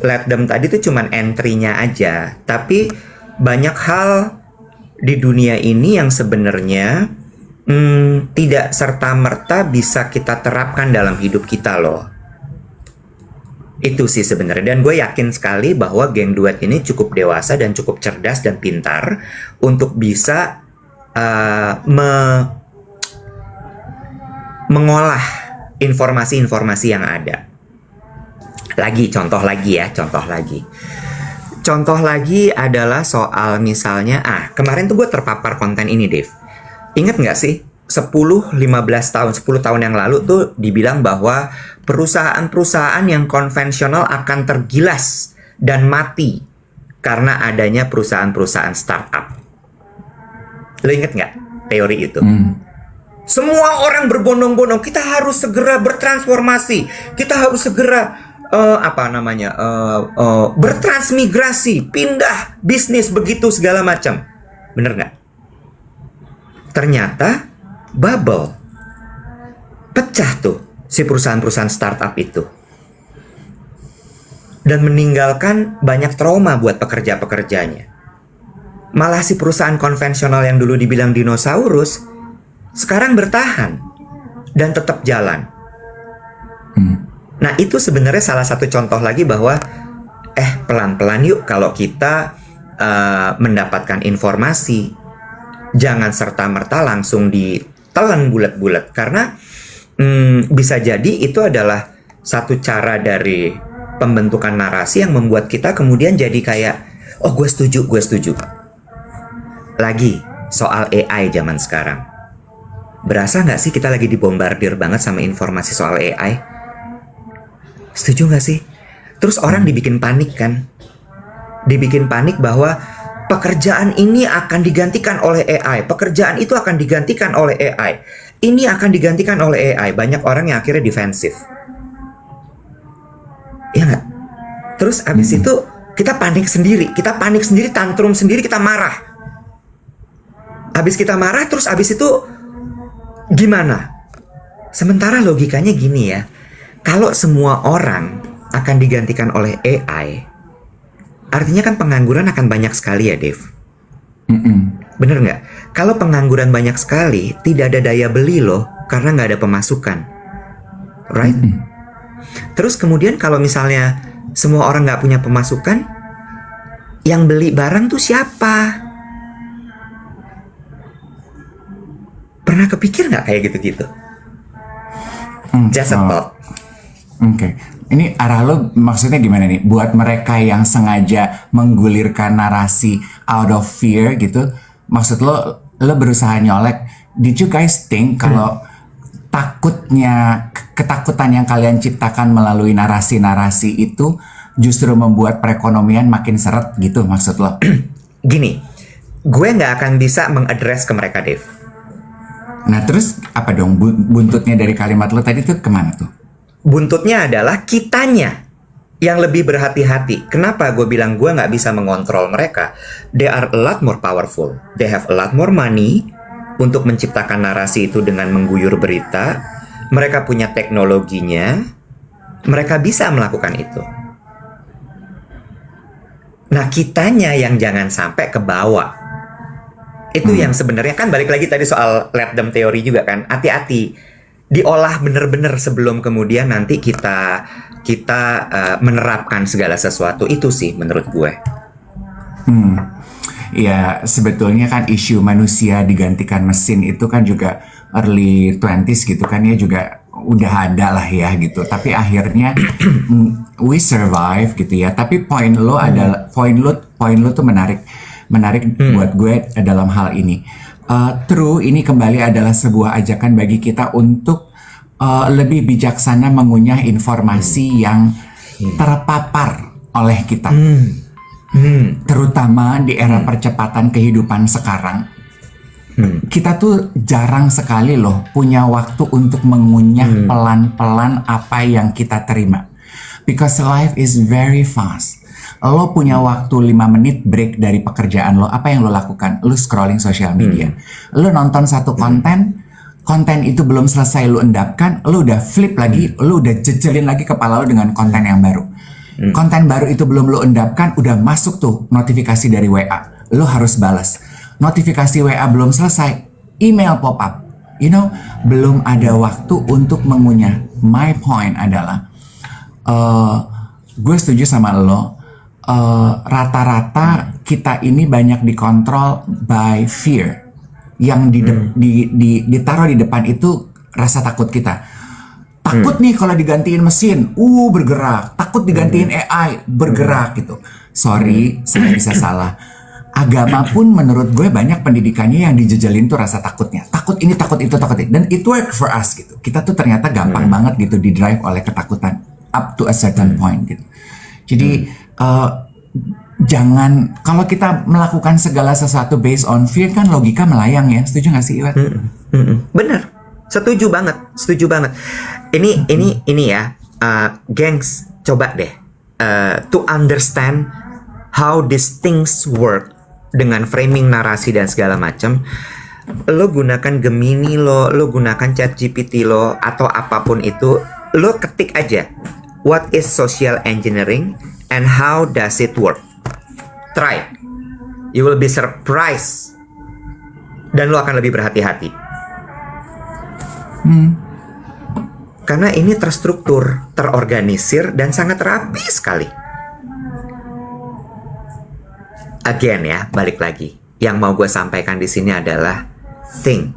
Let Them tadi tuh cuman entry-nya aja, tapi banyak hal di dunia ini yang sebenarnya tidak serta-merta bisa kita terapkan dalam hidup kita loh. Itu sih sebenarnya, dan gue yakin sekali bahwa geng duet ini cukup dewasa dan cukup cerdas dan pintar untuk bisa mengolah informasi-informasi yang ada. Contoh lagi adalah soal misalnya, kemarin tuh gue terpapar konten ini, Dave. Ingat nggak sih? 10 tahun yang lalu tuh dibilang bahwa perusahaan-perusahaan yang konvensional akan tergilas dan mati karena adanya perusahaan-perusahaan startup. Lo inget nggak teori itu? Semua orang berbondong-bondong, kita harus segera bertransformasi, kita harus segera bertransmigrasi, pindah bisnis begitu segala macam. Bener nggak? Ternyata bubble, pecah tuh si perusahaan-perusahaan startup itu, dan meninggalkan banyak trauma buat pekerja-pekerjanya. Malah si perusahaan konvensional yang dulu dibilang dinosaurus sekarang bertahan dan tetap jalan. Nah itu sebenarnya salah satu contoh lagi bahwa pelan-pelan yuk kalau kita mendapatkan informasi, jangan serta-merta langsung ditelan bulat-bulat, karena bisa jadi itu adalah satu cara dari pembentukan narasi yang membuat kita kemudian jadi kayak, oh gue setuju. Lagi soal AI zaman sekarang, berasa nggak sih kita lagi dibombardir banget sama informasi soal AI? Setuju nggak sih? Terus orang dibikin panik kan? Dibikin panik bahwa pekerjaan ini akan digantikan oleh AI, pekerjaan itu akan digantikan oleh AI, ini akan digantikan oleh AI. Banyak orang yang akhirnya defensif. Ya nggak? Terus abis itu kita panik sendiri, tantrum sendiri, kita marah. Abis kita marah, terus abis itu gimana? Sementara logikanya gini ya, kalau semua orang akan digantikan oleh AI, artinya kan pengangguran akan banyak sekali ya, Dave. Bener nggak? Kalau pengangguran banyak sekali, tidak ada daya beli loh, karena nggak ada pemasukan, right? Terus kemudian kalau misalnya semua orang nggak punya pemasukan, yang beli barang tuh siapa? Pernah kepikir nggak kayak gitu-gitu? Just a thought. Oke. Ini arah lo maksudnya gimana nih? Buat mereka yang sengaja menggulirkan narasi out of fear gitu, maksud lo berusaha nyolek. Did you guys think kalau ketakutan yang kalian ciptakan melalui narasi-narasi itu justru membuat perekonomian makin seret gitu maksud lo? Gini, gue nggak akan bisa mengadres ke mereka, Dave. Nah terus apa dong buntutnya dari kalimat lo tadi tuh kemana tuh? Buntutnya adalah kitanya yang lebih berhati-hati. Kenapa gue bilang gue nggak bisa mengontrol mereka? They are a lot more powerful. They have a lot more money untuk menciptakan narasi itu dengan mengguyur berita. Mereka punya teknologinya. Mereka bisa melakukan itu. Nah, kitanya yang jangan sampai ke bawah. Itu yang sebenarnya kan balik lagi tadi soal let them teori juga kan. Hati-hati. Diolah bener-bener sebelum kemudian nanti kita menerapkan segala sesuatu. Itu sih menurut gue. Ya sebetulnya kan isu manusia digantikan mesin itu kan juga early 20s gitu kan ya juga udah ada lah ya gitu. Tapi akhirnya we survive gitu ya. Tapi poin lo tuh menarik buat gue dalam hal ini. True, ini kembali adalah sebuah ajakan bagi kita untuk lebih bijaksana mengunyah informasi yang terpapar oleh kita. Terutama di era percepatan kehidupan sekarang. Kita tuh jarang sekali loh punya waktu untuk mengunyah pelan-pelan apa yang kita terima. Because life is very fast. Lo punya waktu 5 menit break dari pekerjaan lo, apa yang lo lakukan? Lo scrolling social media. Lo nonton satu konten itu belum selesai lo endapkan, lo udah flip lagi, lo udah jejelin lagi kepala lo dengan konten yang baru. Konten baru itu belum lo endapkan, udah masuk tuh notifikasi dari WA. Lo harus balas. Notifikasi WA belum selesai, email pop up. You know, belum ada waktu untuk mengunyah. My point adalah, gue setuju sama lo. Rata-rata kita ini banyak dikontrol by fear. Yang ditaruh di depan itu rasa takut kita. Takut nih kalau digantiin mesin, bergerak. Takut digantiin AI, bergerak gitu. Sorry, saya bisa salah. Agama pun menurut gue banyak pendidikannya yang dijejelin tuh rasa takutnya. Takut ini, takut itu, takut itu. Dan it work for us gitu. Kita tuh ternyata gampang banget gitu di drive oleh ketakutan up to a certain point gitu. Jadi jangan, kalau kita melakukan segala sesuatu based on fear kan logika melayang ya. Setuju gak sih Iwat? Bener, setuju banget. Ini ya, gengs, coba deh to understand how these things work dengan framing narasi dan segala macam. Lo gunakan Gemini lo gunakan ChatGPT lo atau apapun itu, lo ketik aja what is social engineering and how does it work. Try. You will be surprised. Dan lo akan lebih berhati-hati. Karena ini terstruktur, terorganisir, dan sangat rapi sekali. Again ya, balik lagi. Yang mau gue sampaikan di sini adalah think.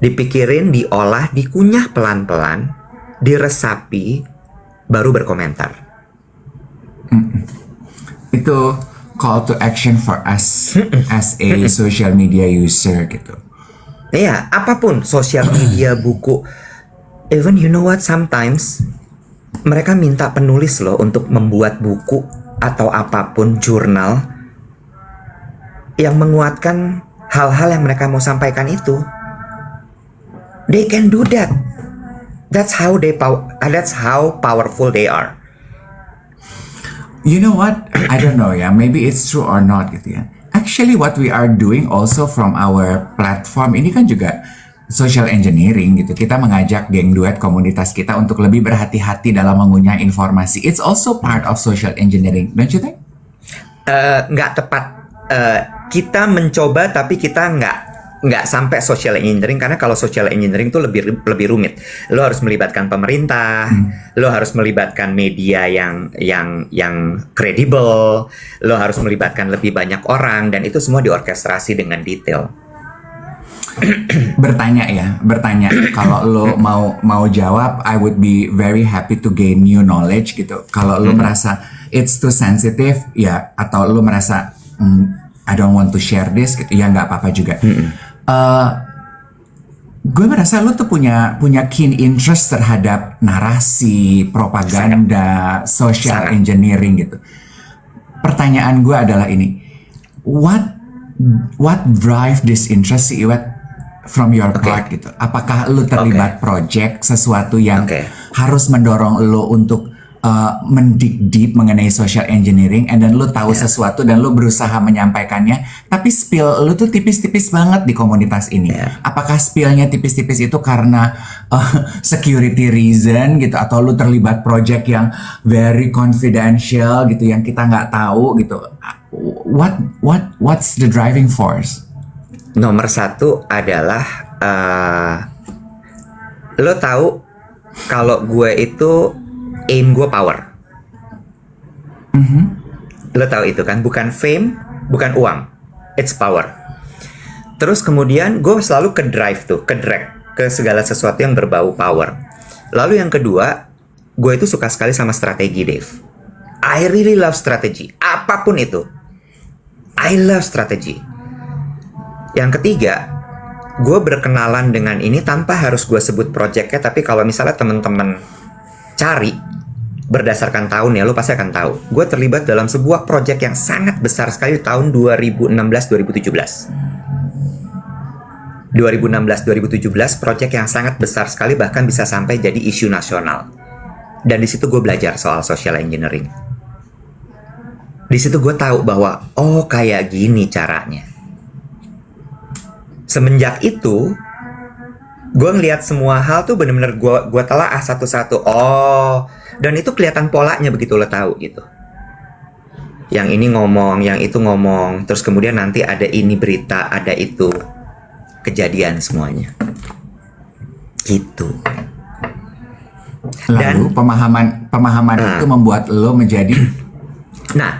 Dipikirin, diolah, dikunyah pelan-pelan, diresapi, baru berkomentar. Itu call to action for us as a social media user gitu. Iya, apapun, sosial media, buku. Even you know what, sometimes mereka minta penulis loh untuk membuat buku atau apapun, jurnal yang menguatkan hal-hal yang mereka mau sampaikan itu. They can do that. That's how powerful they are. You know what? I don't know ya. Maybe it's true or not gitu ya. Actually what we are doing also from our platform ini kan juga social engineering gitu. Kita mengajak geng duet komunitas kita untuk lebih berhati-hati dalam mengunyah informasi. It's also part of social engineering, don't you think? Nggak tepat. Kita mencoba tapi kita nggak sampai social engineering, karena kalau social engineering itu lebih rumit. Lo harus melibatkan pemerintah, lo harus melibatkan media yang kredibel, lo harus melibatkan lebih banyak orang, dan itu semua diorkestrasi dengan detail. Bertanya. Kalau lo mau jawab, I would be very happy to gain new knowledge gitu. Kalau lo merasa it's too sensitive ya, atau lo merasa I don't want to share this gitu, ya nggak apa-apa juga. Gue merasa lo tuh punya keen interest terhadap narasi, propaganda, social engineering gitu. Pertanyaan gue adalah ini, what drive this interest from your part gitu? Apakah lo terlibat project sesuatu yang harus mendorong lo untuk mendig deep mengenai social engineering, and then lo tahu sesuatu dan lo berusaha menyampaikannya, tapi spill lo tuh tipis-tipis banget di komunitas ini. Apakah spillnya tipis-tipis itu karena security reason gitu, atau lo terlibat project yang very confidential gitu yang kita nggak tahu gitu? What's the driving force? Nomor satu adalah lo tahu kalau gue itu aim gue power. Lo tahu itu kan, bukan fame, bukan uang, it's power. Terus kemudian gue selalu ke drag ke segala sesuatu yang berbau power. Lalu yang kedua, gue itu suka sekali sama strategi, Dave. I really love strategy, apapun itu. I love strategi. Yang ketiga, gue berkenalan dengan ini tanpa harus gue sebut projectnya, tapi kalau misalnya teman-teman cari berdasarkan tahun ya, lo pasti akan tahu. Gue terlibat dalam sebuah project yang sangat besar sekali tahun 2016-2017. 2016-2017, project yang sangat besar sekali, bahkan bisa sampai jadi isu nasional. Dan di situ gue belajar soal social engineering. Di situ gue tahu bahwa oh kayak gini caranya. Semenjak itu, gue ngelihat semua hal tuh bener-bener gue telaah satu-satu. Oh, dan itu kelihatan polanya begitu lo tahu gitu. Yang ini ngomong, yang itu ngomong, terus kemudian nanti ada ini berita, ada itu kejadian semuanya. Gitu. Lalu Dan pemahaman itu membuat lo menjadi. Nah,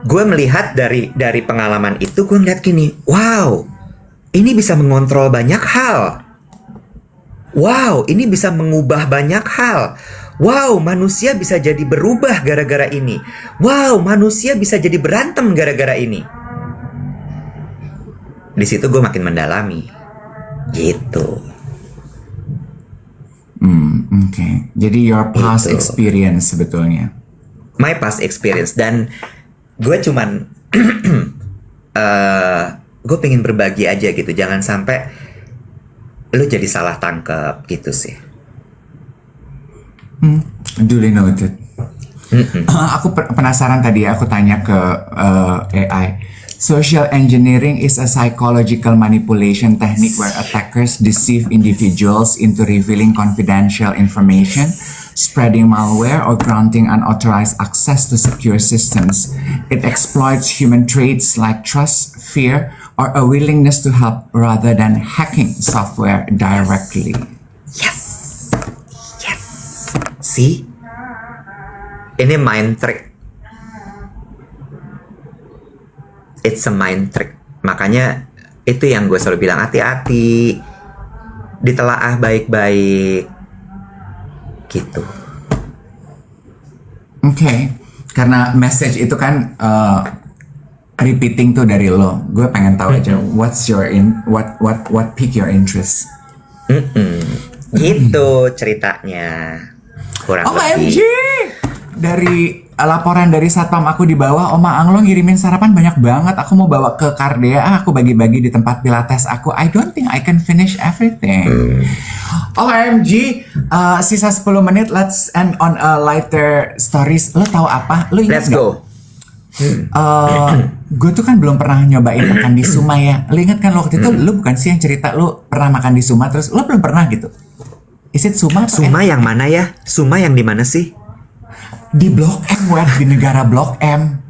gue melihat dari pengalaman itu, gue ngeliat gini, wow, ini bisa mengontrol banyak hal. Wow, ini bisa mengubah banyak hal. Wow, manusia bisa jadi berubah gara-gara ini. Wow, manusia bisa jadi berantem gara-gara ini. Di situ gue makin mendalami. Gitu. Oke. Jadi your past experience sebetulnya. My past experience. Dan gue cuman gue pengen berbagi aja gitu. Jangan sampai lu jadi salah tangkep gitu sih. Duly noted. Aku penasaran tadi ya, aku tanya ke AI. Social engineering is a psychological manipulation technique where attackers deceive individuals into revealing confidential information, spreading malware, or granting unauthorized access to secure systems. It exploits human traits like trust, fear, or a willingness to help rather than hacking software directly. Yes. See? Ini mind trick. It's a mind trick. Makanya itu yang gue selalu bilang, hati-hati, ditelaah baik-baik, gitu. Oke. Karena message itu kan repeating tuh dari lo. Gue pengen tahu aja what pique your interest. Gitu ceritanya. Kurang OMG! lebih. Dari laporan dari satpam aku di bawah, Oma Anglo ngirimin sarapan banyak banget. Aku mau bawa ke Kardea, aku bagi-bagi di tempat pilates aku. I don't think I can finish everything. OMG, sisa 10 menit, let's end on a lighter stories. Lo tahu apa? Lo ingat Let's go. Gue tuh kan belum pernah nyobain makan di Suma ya. Lo ingat kan waktu itu lo bukan sih yang cerita lo pernah makan di Suma terus lo belum pernah gitu? Is it Suma? Suma yang mana ya? Suma yang di mana sih? Di Blok M, di negara Blok M.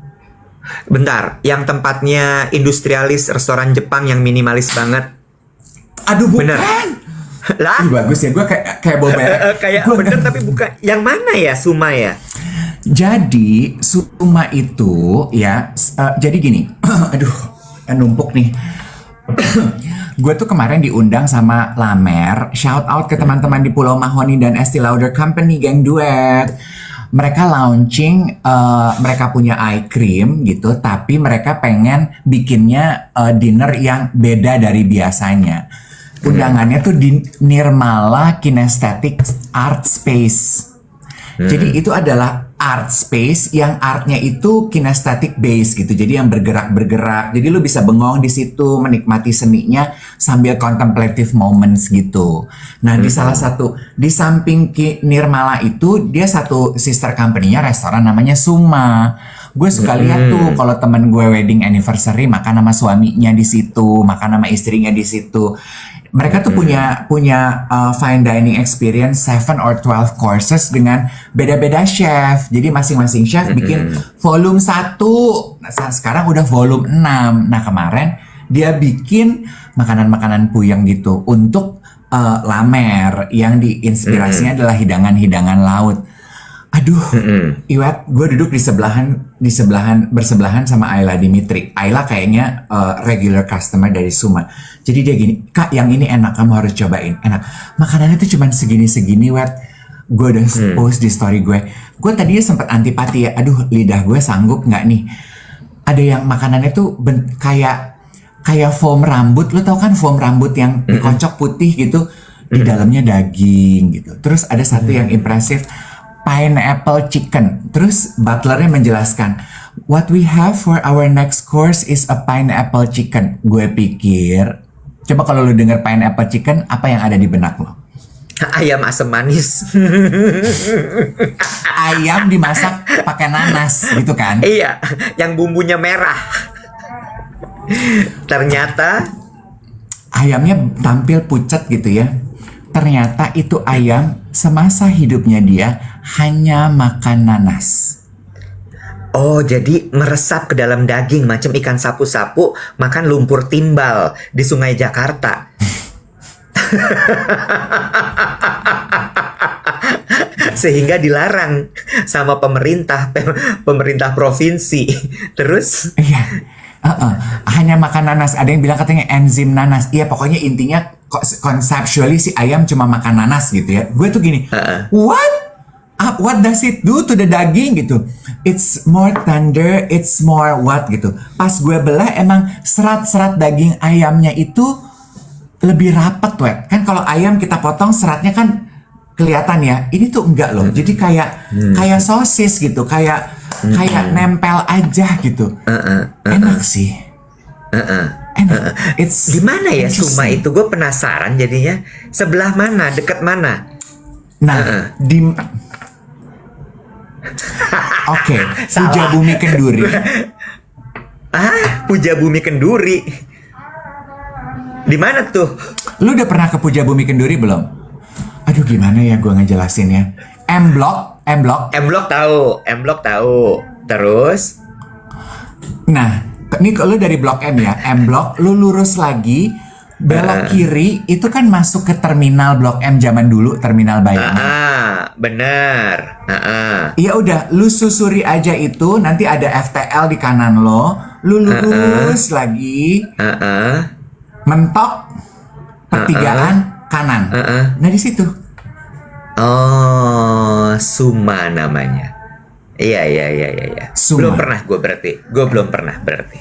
Bentar, yang tempatnya industrialis restoran Jepang yang minimalis banget. Aduh bukan. Bener. Lah, Ih, bagus ya, gue kayak bawa merek. kayak Gua bener tapi bukan. Yang mana ya Suma ya? Jadi Suma itu ya, jadi gini, aduh, numpuk nih. Gue tuh kemarin diundang sama Lamer, shout out ke teman-teman di Pulau Mahoni dan Estee Lauder Company, geng duet. Mereka launching, mereka punya eye cream gitu, tapi mereka pengen bikinnya dinner yang beda dari biasanya. Undangannya tuh di Nirmala Kinesthetic Art Space. Jadi itu adalah art space yang artnya itu kinesthetic base gitu. Jadi yang bergerak-bergerak. Jadi lu bisa bengong di situ, menikmati seninya sambil contemplative moments gitu. Nah, di salah satu di samping Nirmala itu dia satu sister company-nya restoran namanya Suma. Gue suka lihat tuh kalau temen gue wedding anniversary makan sama suaminya di situ, makan sama istrinya di situ. Mereka tuh punya fine dining experience 7 or 12 courses dengan beda-beda chef. Jadi masing-masing chef bikin volume 1. Nah, sekarang udah volume 6. Nah, kemarin dia bikin makanan-makanan puyeng gitu untuk Lamer yang diinspirasinya adalah hidangan-hidangan laut. Aduh, Iwet, gue duduk bersebelahan sama Ayla Dimitri. Ayla kayaknya regular customer dari Suma. Jadi dia gini, Kak, yang ini enak, kamu harus cobain. Enak. Makanannya tuh cuma segini-segini, Wet. Gue udah post di story gue. Gue tadinya sempat antipati ya. Aduh, lidah gue sanggup nggak nih? Ada yang makanannya tuh kayak foam rambut. Lo tau kan foam rambut yang dikocok putih gitu? Di dalamnya daging gitu. Terus ada satu yang impresif. Pineapple chicken. Terus butlernya menjelaskan, what we have for our next course is a pineapple chicken. Gue pikir, coba kalau lu denger pineapple chicken, apa yang ada di benak lo? Ayam asam manis. Ayam dimasak pakai nanas gitu kan? Iya, yang bumbunya merah. Ternyata ayamnya tampil pucat gitu ya. Ternyata itu ayam semasa hidupnya dia hanya makan nanas. oh, jadi meresap ke dalam daging macam ikan sapu-sapu makan lumpur timbal di Sungai Jakarta. Sehingga dilarang sama pemerintah provinsi. Terus Iya, hanya makan nanas. Ada yang bilang katanya enzim nanas. Iya, pokoknya intinya conceptually si ayam cuma makan nanas gitu ya. Gue tuh gini, what does it do to the daging gitu? It's more tender, it's more what gitu. Pas gue belah emang serat-serat daging ayamnya itu lebih rapat, wet. Kan kalau ayam kita potong seratnya kan kelihatan ya. Ini tuh enggak loh. Jadi kayak sosis gitu, kayak nempel aja gitu. Enak sih. Enak. It's di mana ya Suma interesting. itu? Gue penasaran jadinya. Sebelah mana? Dekat mana? Nah, di Oke, Salah. Puja Bumi Kenduri. Puja Bumi Kenduri. Di mana tuh? Lu udah pernah ke Puja Bumi Kenduri belum? Aduh, gimana ya gue ngejelasinnya? M Block. M Block tahu. Terus? Nah, ini kalau lu dari Blok M ya, M Block, lu lurus lagi, belok kiri, itu kan masuk ke terminal Blok M zaman dulu, terminal Bayangkara. Bener. Ya udah, lu susuri aja itu, nanti ada FTL di kanan lo, lu lurus lagi, mentok pertigaan kanan. Nah di situ. Oh, Suma namanya. Iya. Suma. Belum pernah gue berarti. Gue belum pernah berarti.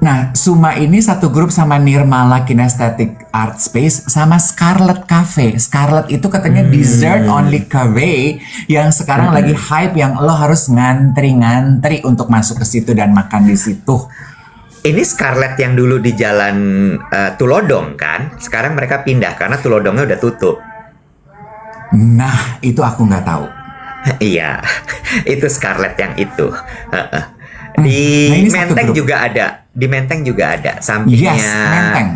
Nah, Suma ini satu grup sama Nirmala Kinesthetic Art Space sama Scarlet Cafe. Scarlet itu katanya dessert only cafe yang sekarang lagi hype, yang lo harus ngantri-ngantri untuk masuk ke situ dan makan di situ. Ini Scarlett yang dulu di jalan Tulodong kan? Sekarang mereka pindah karena Tulodongnya udah tutup. Nah, itu aku nggak tahu. Iya, itu Scarlett yang itu. Di Nah, ini satu Menteng grup. juga ada. Di Menteng juga ada. Sampingnya Yes, Menteng.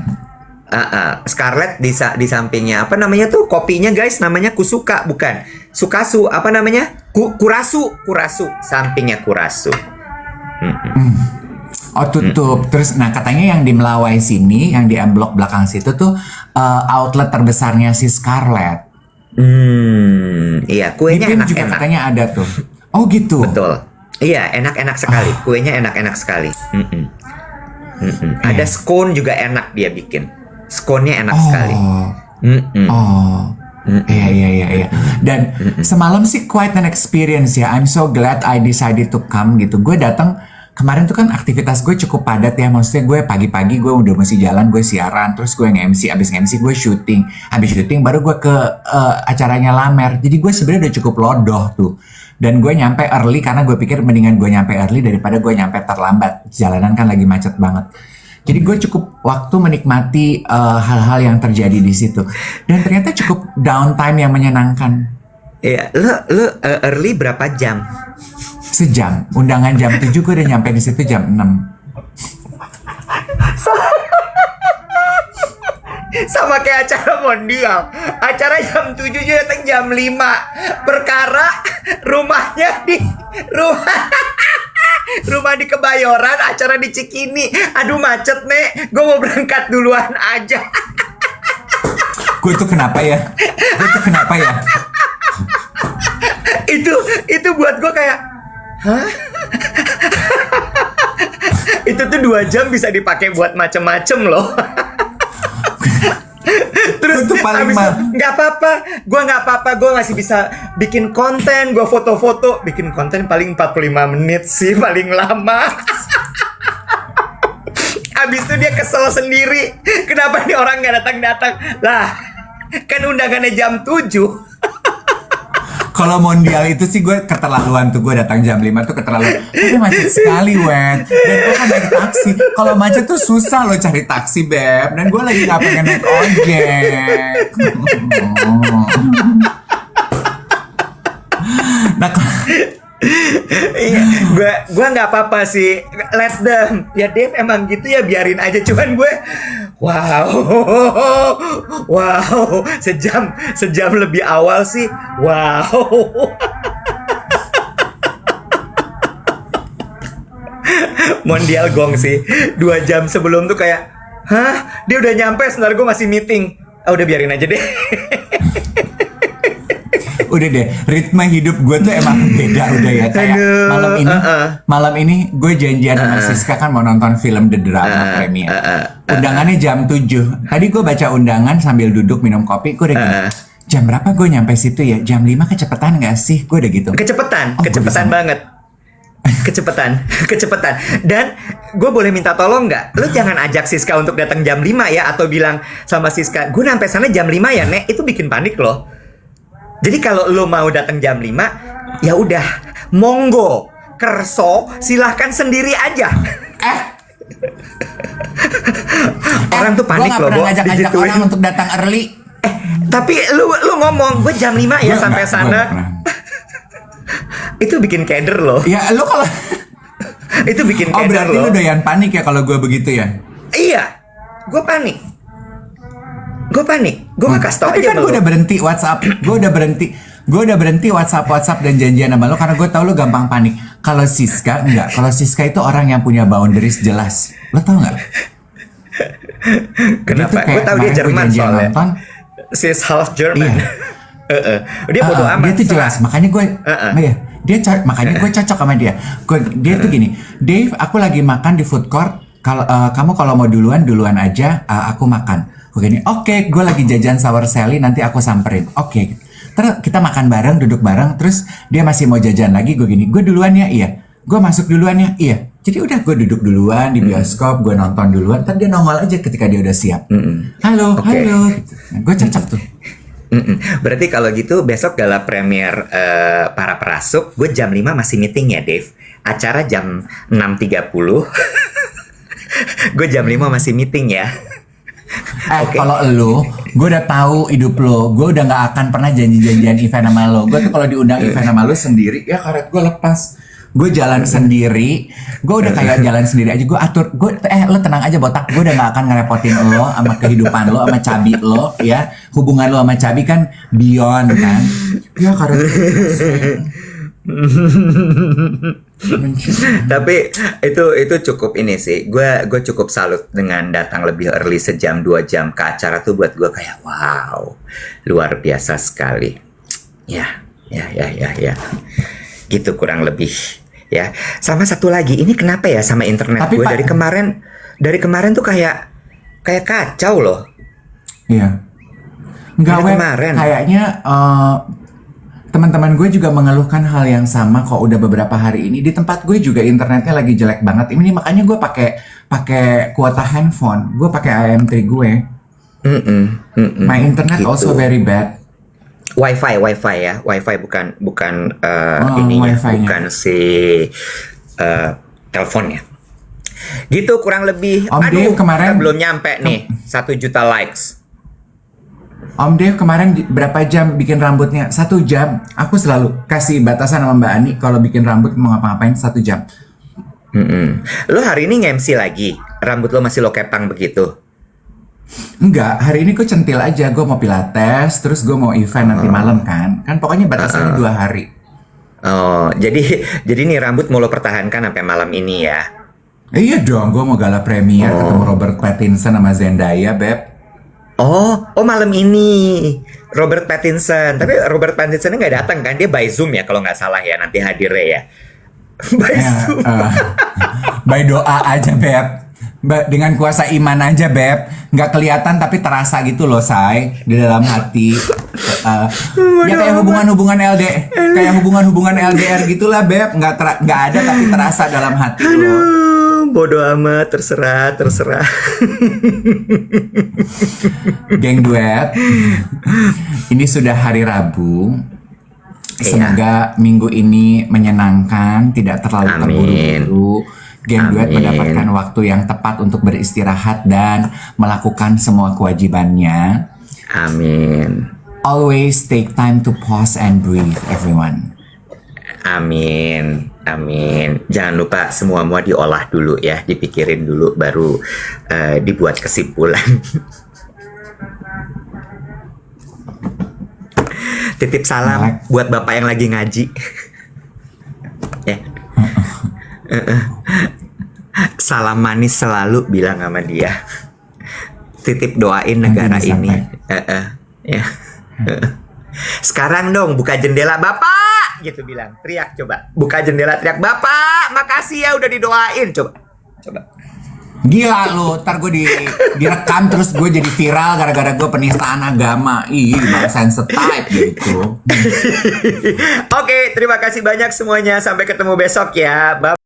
Scarlett di sampingnya. Apa namanya tuh kopinya guys? Namanya Kusuka bukan? Sukasu. Apa namanya? Kurasu. Kurasu. Sampingnya Kurasu. Oh tutup. Terus nah katanya yang di Melawai sini, yang di M Block belakang situ tuh outlet terbesarnya si Scarlett. Iya, Di kuenya PIM juga enak-enak. katanya ada tuh. Oh gitu. Betul. Iya, enak-enak sekali. Kuenya enak-enak sekali. Ada scone juga enak dia bikin. Scone-nya enak sekali. Oh. Iya. Dan semalam sih quite an experience ya. I'm so glad I decided to come gitu. Gue datang kemarin tuh kan aktivitas gue cukup padat ya. Maksudnya gue pagi-pagi gue udah mesti jalan, gue siaran, terus gue nge-MC, abis nge-MC gue syuting. Habis syuting baru gue ke acaranya Lamer. Jadi gue sebenarnya udah cukup lodoh tuh. Dan gue nyampe early karena gue pikir mendingan gue nyampe early daripada gue nyampe terlambat. Jalanan kan lagi macet banget. Jadi gue cukup waktu menikmati hal-hal yang terjadi di situ. Dan ternyata cukup downtime yang menyenangkan. Iya, lu early berapa jam? Sejam. Undangan jam 7 gue udah nyampe di situ jam 6. Sama kayak acara mondial. Acara jam 7 juga datang jam 5. Perkara rumahnya di rumah di Kebayoran, acara di Cikini. Aduh macet nih. Gue mau berangkat duluan aja. Gue tuh kenapa ya? Itu buat gue kayak, hah? Itu tuh 2 jam bisa dipakai buat macem-macem loh. Terus Itu paling abis itu, nggak apa-apa, gue masih bisa bikin konten, gue foto-foto, bikin konten paling 45 menit sih paling lama. Abis itu dia kesel sendiri, kenapa nih orang nggak datang-datang? Lah, kan undangannya jam 7. Kalau mondial itu sih gue keterlaluan tuh. Gue datang jam 5 tuh keterlaluan. Tapi macet sekali, Wet. Dan gue kan naik taksi. Kalau macet tuh susah loh cari taksi, Beb. Dan gue lagi gak pengen naik ojek. Nah, Iya, gue nggak apa-apa sih, let them. Ya Dave emang gitu ya, biarin aja. Cuman gue, wow, sejam lebih awal sih, wow. Mondial gong sih, 2 jam sebelum tuh kayak, hah, dia udah nyampe, sebentar gue masih meeting. Udah biarin aja deh. udah deh, ritme hidup gue tuh emang beda udah ya. Kayak malam ini gue janjian sama Siska kan mau nonton film The Drama Premiere. Undangannya jam 7. Tadi gue baca undangan sambil duduk minum kopi. Gue udah gini, jam berapa gue nyampe situ ya? Jam 5 kecepatan gak sih? Gue udah gitu. Kecepatan banget. Kecepatan. Dan gue boleh minta tolong nggak? Lu jangan ajak Siska untuk datang jam 5 ya, atau bilang sama Siska, gue sampai sana jam 5 ya, Nek. Itu bikin panik loh. Jadi kalau lo mau datang jam 5, ya udah, monggo, kerso, silahkan sendiri aja. Orang tuh panik loh, Gue gak pernah ngajak orang untuk datang early. Tapi lu ngomong, gue jam 5 ya sampai sana. Itu bikin keder loh. Ya lu kalau Itu bikin keder berarti loh. lu doyan panik ya kalau gue begitu ya? Iya, gue panik. Gue gak kasih tau Tapi aja kan gue udah berhenti WhatsApp. Gue udah berhenti WhatsApp dan janjian sama lo karena gue tahu lo gampang panik. Kalau Siska enggak. Kalau Siska itu orang yang punya boundaries jelas. Lo tau nggak? Kenapa? Gue tahu dia Jerman soalnya. Nonton, She's half German. Iya. Dia bodo amat. Dia tuh jelas. Makanya gue makanya gue cocok sama dia. Dia tuh gini, Dave, aku lagi makan di food court. Kamu kalau mau duluan aja. Aku makan. Gue gini, oke, gue lagi jajan sour Sally, nanti aku samperin. Oke. Terus kita makan bareng, duduk bareng. Terus dia masih mau jajan lagi. Gue gini, gue duluan ya, iya. Gue masuk duluan ya, iya. Jadi udah gue duduk duluan di bioskop, gue nonton duluan. Ntar dia nongol aja ketika dia udah siap. Halo. Gitu. Nah, gue cocok tuh. Berarti kalau gitu besok gala premier para perasuk, gue jam 5 masih meeting ya, Dave. Acara jam 6.30. Gue jam 5 masih meeting ya. Kalau gue udah tahu hidup lo, gue udah nggak akan pernah janji-janjian event sama lo. Gue tuh kalau diundang event sama lo sendiri, ya karet gue lepas. Gue jalan sendiri, gue udah kayak jalan sendiri aja. Gue atur, lo tenang aja botak. Gue udah gak akan ngerepotin lo sama kehidupan lo, sama cabi lo, ya. Hubungan lo sama cabi kan beyond kan. Ya karena Tapi itu cukup ini sih. Gue cukup salut dengan datang lebih early 1-2 jam ke acara tuh, buat gue kayak wow, luar biasa sekali. Ya. Gitu kurang lebih. Ya, sama satu lagi, ini kenapa ya sama internet Tapi, gue Pak, dari kemarin tuh kayak kacau loh. Iya. Enggak, Dari kemarin. Kayaknya teman-teman gue juga mengeluhkan hal yang sama kok udah beberapa hari ini. Di tempat gue juga internetnya lagi jelek banget. Ini makanya gue pakai kuota handphone. Gue pakai AM3 gue. My internet Gitu. also very bad. Wifi ya, Wifi bukan ininya, Wi-Fi-nya. bukan si teleponnya. Gitu kurang lebih. Om Dave kemarin- kita belum nyampe nih 1 juta likes. Om Dev kemarin berapa jam bikin rambutnya? 1 jam. Aku selalu kasih batasan sama Mbak Ani kalau bikin rambut mau ngapa-ngapain 1 jam. Lo hari ini nge-MC lagi? Rambut lo masih lo kepang begitu? Enggak, hari ini gue centil aja. Gue mau pilates, terus gue mau event nanti malam kan. Kan pokoknya batasannya 2 hari. Oh, jadi nih rambut mau lo pertahankan sampai malam ini ya? Iya dong, gue mau gala premier ketemu Robert Pattinson sama Zendaya, Beb. Oh, malam ini Robert Pattinson. Tapi Robert Pattinson nggak datang kan? Dia by Zoom ya kalau nggak salah ya, nanti hadirnya ya. By Zoom. By doa aja, Beb. Dengan kuasa iman aja, Beb. Nggak kelihatan tapi terasa gitu loh, Say, di dalam hati. Ya kayak hubungan-hubungan hubungan LDR gitulah, Beb. Nggak ada tapi terasa dalam hati lo. Bodoh amat, terserah. Geng duet, ini sudah hari Rabu. Semoga minggu ini menyenangkan, tidak terlalu terburu-buru. Geng duet mendapatkan waktu yang tepat untuk beristirahat dan melakukan semua kewajibannya. Amin. Always take time to pause and breathe, everyone. Amin. Jangan lupa semua diolah dulu ya, dipikirin dulu baru dibuat kesimpulan. Titip salam buat bapak yang lagi ngaji. Ya. Salam manis selalu bilang sama dia. Titip doain negara ini. Ya. Sekarang dong buka jendela bapak gitu bilang, teriak coba, buka jendela teriak, bapak makasih ya udah didoain, coba Gila lu, ntar gue direkam terus gue jadi viral gara-gara gue penistaan agama. Ih, sensitive gitu. Oke, terima kasih banyak semuanya, sampai ketemu besok ya, bye.